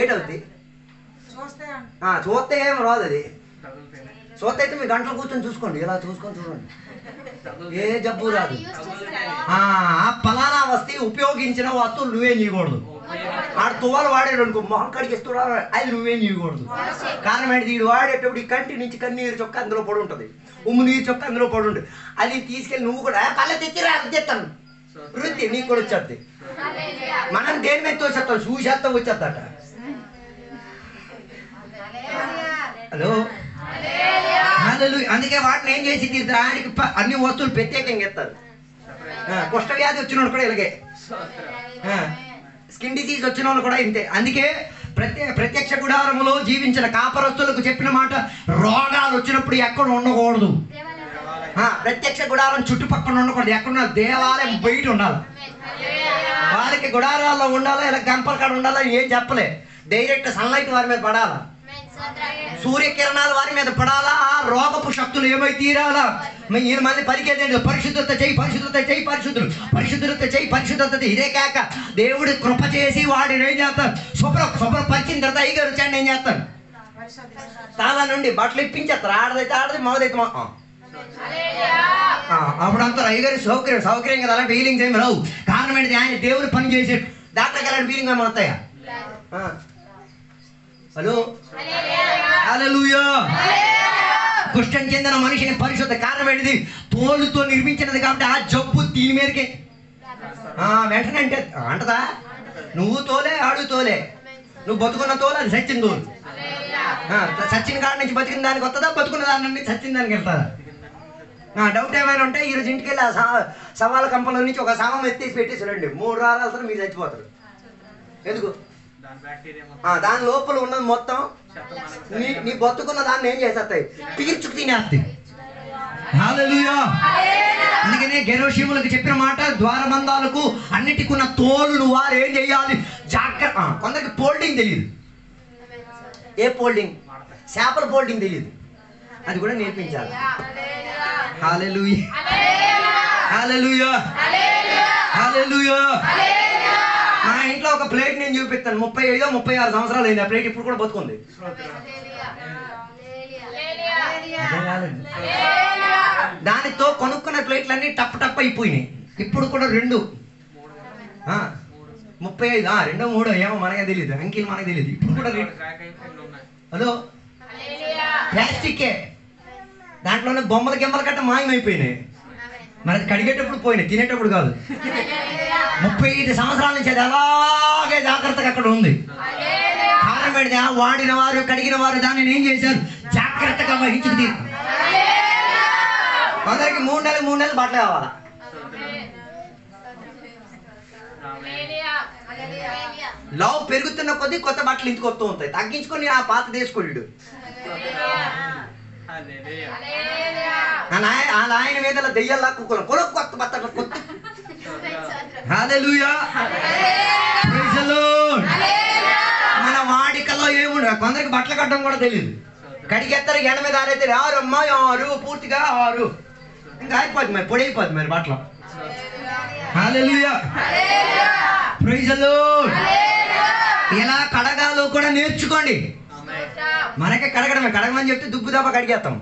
C: ఏటవుద్ది? చూస్తే ఏం రాదు. అది చూస్తే అయితే మీరు గంటలు కూర్చొని చూసుకోండి, ఇలా చూసుకొని చూడండి, ఏ జబ్బు రాదు. ఆ పలానా వస్తే ఉపయోగించిన వస్తువులు నువ్వేం చేయకూడదు. ఆడు తువ్వాలు వాడాడు అనుకో, మొహం కడిగిస్తున్నా, అది నువ్వేం చేయకూడదు. కారణం ఏంటి? వీడు వాడేటప్పుడు ఈ కంటి నుంచి కన్నీరు చొక్క అందులో పడి ఉంటుంది, ఉమ్ము నీరు చొక్క అందులో పడి ఉంటుంది. అది తీసుకెళ్ళి నువ్వు కూడా పల్లె తెచ్చిరా తెస్తాను వృత్తి నీకు కూడా వచ్చేది. మనం దేని మీద తోసేస్తాం, చూసేస్తాం వచ్చేస్తాట. హలో, అందుకే వాటిని ఏం చేసి దానికి అన్ని వస్తువులు ప్రత్యేకంగా ఇస్తారు. కుష్ఠ వ్యాధి వచ్చిన వాళ్ళు కూడా ఇలాగే, స్కిన్ డిసీజ్ వచ్చిన వాళ్ళు కూడా ఇంతే. అందుకే ప్రత్యక్ష గుడారములో జీవించిన కాపరస్తులకు చెప్పిన మాట, రోగాలు వచ్చినప్పుడు ఎక్కడ ఉండకూడదు. ప్రత్యక్ష గుడారం చుట్టుపక్కల ఉండకూడదు, ఎక్కడున్నా దేవాలయం బయట ఉండాలి. వారికి గుడారాల్లో ఉండాలా, ఇలా గంపల కాడ ఉండాలా ఏం చెప్పలే. డైరెక్ట్ సన్లైట్ వారి మీద పడాలా, సూర్యకిరణాలు వారి మీద పడాలా. ఆ రోగపు శక్తులు ఏమై తీరాలా. ఈయన మళ్ళీ పలికేదేంటి? పరిశుద్ధత చేయి, పరిశుద్ధత చేయి, పరిశుద్ధత చేయి, పరిశుద్ధత. ఇదే కాక దేవుడి కృప చేసి వాడిని ఏం చేస్తాడు? శుభ్రపరిచిన తర్వాత అయ్యగారు వచ్చాడు ఏం చేస్తాడు? తాళ నుండి బట్టలు ఇప్పించేస్తారు. ఆడదైతే ఆడది, మగదైతే అప్పుడు అంటారు అయ్యగారి సౌకర్యం కదా, అలాంటి ఫీలింగ్స్ ఏమి రావు. కారణం ఏంటి? ఆయన దేవుడు పని చేసాడు. డాక్టర్కి అలాంటి ఫీలింగ్ ఏమి వస్తాయా? హలో, హల్లెలూయా. కుష్ఠం చెందిన మనిషిని పరిశుద్ధ. కారణం ఏంటిది? తోలుతో నిర్మించినది కాబట్టి ఆ జబ్బు దీని మీదకి వెంటనే అంటే అంటదా? నువ్వు తోలే, ఆడు తోలే. నువ్వు బతుకున్న తోలు, అది సచ్చిన తోలు. సచ్చిన కాడ నుంచి బతికిన దానికి వస్తుందా, బతుకున్న దాని నుండి సచ్చిన దానికి వెళ్తుందా? డౌట్ ఏమైనా ఉంటే ఈరోజు ఇంటికి వెళ్ళి ఆ సవాళ్ళ కంపల నుంచి ఒక శవం ఎత్తేసి పెట్టేసి రండి, 3 వారాలు మీరు చచ్చిపోతారు. ఎందుకు? దాని లోపల ఉన్నది మొత్తం నీ బతుకున్న దాన్ని ఏం చేసేస్తాయి? పీల్చుకు తినేస్తాయి. హల్లెలూయా. అందుకనే గెరోషిములకు చెప్పిన మాట, ద్వారబంధాలకు అన్నిటికున్న తోలును వారు ఏం చేయాలి? జాగ్రత్త. కొందరికి ఫోల్డింగ్ తెలియదు. ఏ ఫోల్డింగ్? చేపల ఫోల్డింగ్ తెలియదు, అది కూడా నేర్పించాలి. హల్లెలూయా, హల్లెలూయా, హల్లెలూయా. మా ఇంట్లో ఒక ప్లేట్ నేను చూపిస్తాను, 35-36 సంవత్సరాలు అయింది. ఆ ప్లేట్ ఇప్పుడు కూడా బతుకుంది. దానితో కొనుక్కున్న ప్లేట్లన్నీ టప్ అయిపోయినాయి. ఇప్పుడు కూడా 2, 35, 2, 3 ఏమో మనకే తెలియదు, అంకిల్ మనకి తెలియదు. ఇప్పుడు కూడా హలో, ప్లాస్టిక్కే. దాంట్లోనే బొమ్మల గిమ్మల గట్ట మాయమైపోయినాయి. మరి అది కడిగేటప్పుడు పోయినాయి, తినేటప్పుడు కాదు. 35 సంవత్సరాల నుంచి అది అలాగే జాగ్రత్తగా అక్కడ ఉంది. కారణం పెడితే వాడిన వారు, కడిగిన వారు దానిని ఏం చేశారు? జాగ్రత్తగా వహించుకు. కొందరికి 3 నెలలు బట్టలు కావాలా. లవ్ పెరుగుతున్న కొద్దీ కొత్త బట్టలు ఇంటికి వస్తూ ఉంటాయి. తగ్గించుకొని ఆ పాత తీసుకోలేడు. ఆయన మీద దెయ్యాలా కొత్త బట్టలు కొత్త హల్లెలూయా. Praise the lord. మన వాడికలో ఏముండదు. కొందరికి బట్టలు కట్టడం కూడా తెలియదు. కడిగెత్తారు, ఎండ మీద ఆరైతే 6 అమ్మా 6 పూర్తిగా 6 ఇంకా అయిపోద్ది, మరి పొడి అయిపోద్ది మరి బట్టలు. హల్లెలూయా. Praise the lord. ఎలా కడగాలో కూడా నేర్చుకోండి. మనకే కడగమని చెప్తే దుగ్గు దాప కడిగేస్తాం.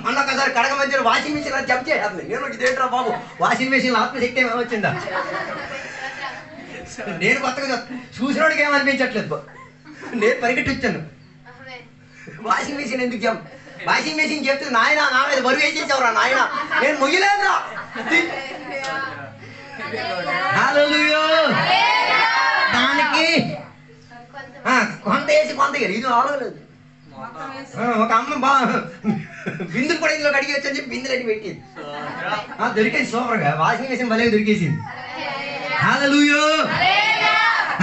C: మొన్న ఒకసారి కడగమని చెప్పి వాషింగ్ మిషన్ అది జంప్ చేయాలి. నేను ఇదేంట్రా బాబు, వాషింగ్ మిషన్ ఆత్మశక్తి ఏమో వచ్చిందా? నేను కొత్తగా చూసినోడికి ఏమనిపించట్లేదు. నేను పరిగెట్టి వచ్చాను. వాషింగ్ మిషన్ ఎందుకు జంప్? వాషింగ్ మిషన్ చెప్తే నాయన నా మీద బరువు వేసేసావురా నాయన, నేను మొయ్యలేదురా. హల్లెలూయా. దానికి కొంత వేసి కొంత ఇది ఆలోలేదు. ఒక అమ్మ బిందులు కూడా ఇందులో కడిగి వచ్చని చెప్పి బిందులు అడిగి పెట్టింది. దొరికేది సూపర్గా, వాషింగ్ మిషన్ భలే దొరికేసింది. హల్లెలూయా.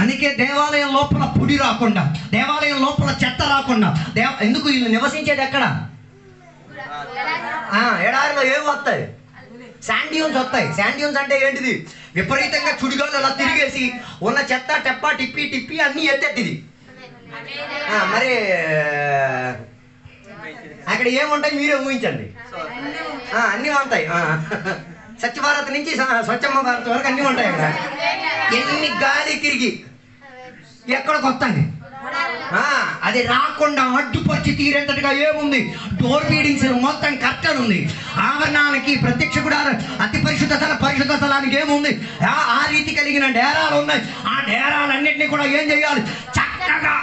C: అందుకే దేవాలయం లోపల పొడి రాకుండా, దేవాలయం లోపల చెత్త రాకుండా, ఎందుకు వీళ్ళు నివసించేది ఎక్కడ? ఎడారిలో ఏమి వస్తాయి? శాండ్యూన్స్ వస్తాయి. శాండ్యూన్స్ అంటే ఏంటిది? విపరీతంగా చుడిగాలు అలా తిరిగేసి ఉన్న చెత్త టెప్ప టిప్పి టిప్పి అన్నీ ఎత్తెత్తిది. మరి అక్కడ ఏముంటాయి మీరే ఊహించండి. అన్నీ ఉంటాయి. స్వచ్ఛ భారత్ నుంచి స్వచ్ఛమ్మ భారత్ వరకు అన్నీ ఉంటాయి అక్కడ. ఎన్ని గాలి తిరిగి ఎక్కడికి వస్తాయి. అది రాకుండా అడ్డుపరిచి తీరేంతటిగా ఏముంది? డోర్ ఫీడింగ్స్ మొత్తం కర్టన్ ఉంది. ఆవరణానికి ప్రత్యక్ష గుడారం అతి పరిశుద్ధ స్థలానికి ఏముంది? ఆ రీతి కలిగిన డేరాలు ఉన్నాయి. ఆ డేరాలన్నింటినీ కూడా ఏం చేయాలి? చక్కగా.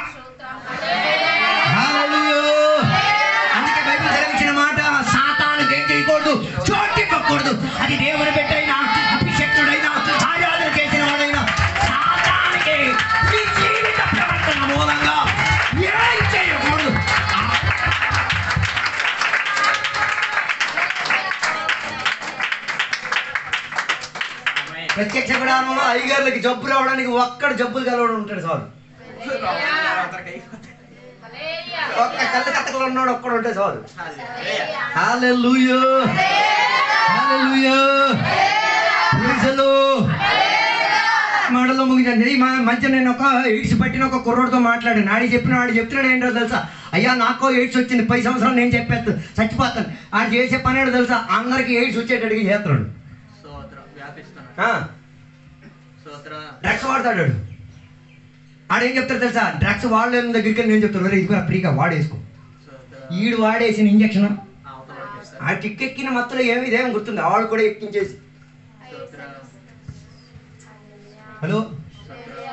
C: అందుకే బైబిల్ సెలవిచ్చిన మాట, సాతానుకి ఏం చేయకూడదు? చోటు ఇవ్వకూడదు. అది దేవుని బిడ్డైనా, అభిషక్తుడైనా, ఆరాధన చేసిన వాడైనా సాతానుకి మీ జీవిత ప్రవర్తన మూలంగా ఏం చేయకూడదు. ప్రత్యక్ష గుడారంలో అయ్యగారులకి జబ్బు రావడానికి ఒక్కడు జబ్బులు కలవడం ఉంటాడు చాలు. ఒక్క కళ్ళు కట్టకలు ఉన్నాడు ఒక్కడు ఉంటే చాలు. Hallelujah. Hallelujah. Praise the lord. మాటలో ముగించండి. ఈ మధ్య నేను ఒక ఎయిడ్స్ పట్టిన ఒక కుర్రోడితో మాట్లాడాను. ఆడి చెప్తున్నాడు ఏంటో తెలుసా? అయ్యా నాకు ఎయిడ్స్ వచ్చింది, 10 సంవత్సరాలు నేను చెప్పేస్తాను చచ్చిపోతాను. ఆడు చేసే పని ఏంటో తెలుసా? అందరికి ఎయిడ్స్ వచ్చేటట్టుగా చేస్తున్నాడు. డ్రగ్స్ వాడతాడు. ఆడేం చెప్తాడు తెలుసా? డ్రగ్స్ వాడలేని దగ్గరికి నేను చెప్తాను, ఇది కూడా ఫ్రీగా వాడేసుకో. ఈడు వాడేసిన ఇంజక్షన్ ఆ టిక్కెక్కిన మొత్తం ఇదేం గుర్తుంది, ఆవిడ కూడా ఎక్కించేసి. హలో.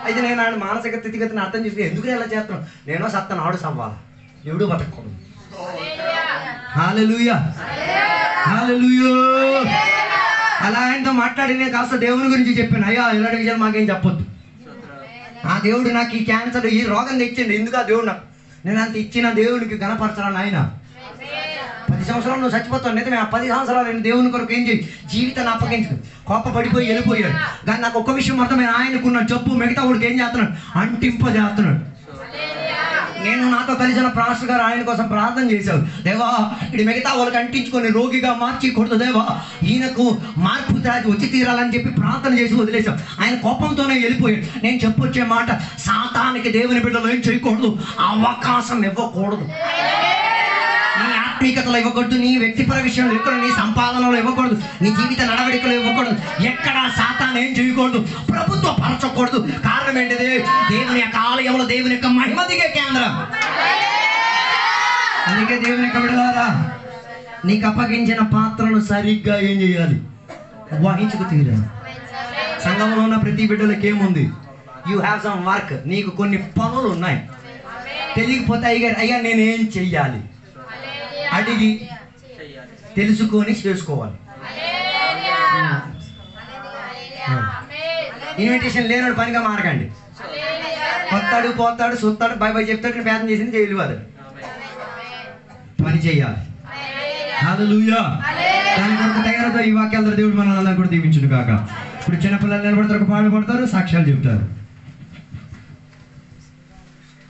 C: అయితే నేను ఆడు మానసిక స్థితిగతిని అర్థం చేసి ఎందుకు ఎలా చేస్తున్నాను? నేనో సత్తాను, ఆడు సవ్వాలి, ఎవడు బతకూడదు. హల్లెలూయా. హల్లెలూయా. అలా ఆయనతో మాట్లాడి నేను కాస్త దేవుని గురించి చెప్పాను. అయ్యా ఇలాంటి విషయాలు మాకేం చెప్పొద్దు. ఆ దేవుడు నాకు ఈ క్యాన్సర్ ఈ రోగం తెచ్చింది, ఎందుకు ఆ దేవుడు నాకు? నేను అంత ఇచ్చిన దేవునికి గణపరచాలని ఆయన 10 సంవత్సరాలు నువ్వు చచ్చిపోతావు. నిజమే, ఆ 10 సంవత్సరాలు నేను దేవుని కొరకు ఏం చేయి? జీవితాన్ని అప్పగించుకు కోపపడిపోయి వెళ్ళిపోయాడు. కానీ నాకు ఒక్క విషయం అర్థమైన, ఆయనకున్న జబ్బు మిగతా వాడికి ఏం చేస్తున్నాడు? అంటింపజేస్తున్నాడు. నేను నాతో కలిసిన పాస్టర్ గారు ఆయన కోసం ప్రార్థన చేశారు. దేవా ఇది మిగతా వాళ్ళకి అంటించుకొని రోగిగా మార్చకూడదు దేవా, ఈయనకు మార్పు వచ్చి తీరాలని చెప్పి ప్రార్థన చేసి వదిలేశాం. ఆయన కోపంతోనే వెళ్ళిపోయాడు. నేను చెప్పొచ్చే మాట, సాతానికి దేవుని బిడ్డలు ఏం చేయకూడదు? అవకాశం ఇవ్వకూడదు. నీ ఆత్మీయతలో ఇవ్వకూడదు, నీ వ్యక్తిపర విషయంలో ఇవ్వకూడదు, నీ సంపాదనలో ఇవ్వకూడదు, నీ జీవిత నడవడికలో ఇవ్వకూడదు. ఎక్కడ సాతాను ఏం చేయకూడదు? ప్రభుత్వ పరచకూడదు. కారణం ఏంటిది? దేవుని యొక్క ఆలయంలో దేవుని యొక్క మహిమ దిగే కేంద్రం. అందుకే దేవుని యొక్క బిడ్డలారా, నీకు అప్పగించిన పాత్రను సరిగ్గా ఏం చేయాలి? వహించుకు తీరాలి. సంఘంలో ఉన్న ప్రతి బిడ్డలకి ఏముంది? You have some work. నీకు కొన్ని పనులు ఉన్నాయి. తెలియకపోతే అయ్యా నేనేం చెయ్యాలి అడిగి తెలుసుకొని చేసుకోవాలి. ఇన్విటేషన్ లేనోడు పనిగా మారకండి. వస్తాడు పోతాడు చూస్తాడు బై బై చెప్తాడు, ప్రయత్నం చేసింది చేయలేదు. పని చేయాలి. హల్లెలూయా. దాని కొరకు తయారవుతారు. ఈ వాక్యాలతో దేవుడు మనల్ని కూడా దీవించును కాక. ఇప్పుడు చిన్నపిల్లలు నిలబడతారు, పాడుపడతారు, సాక్ష్యాలు చెబుతారు.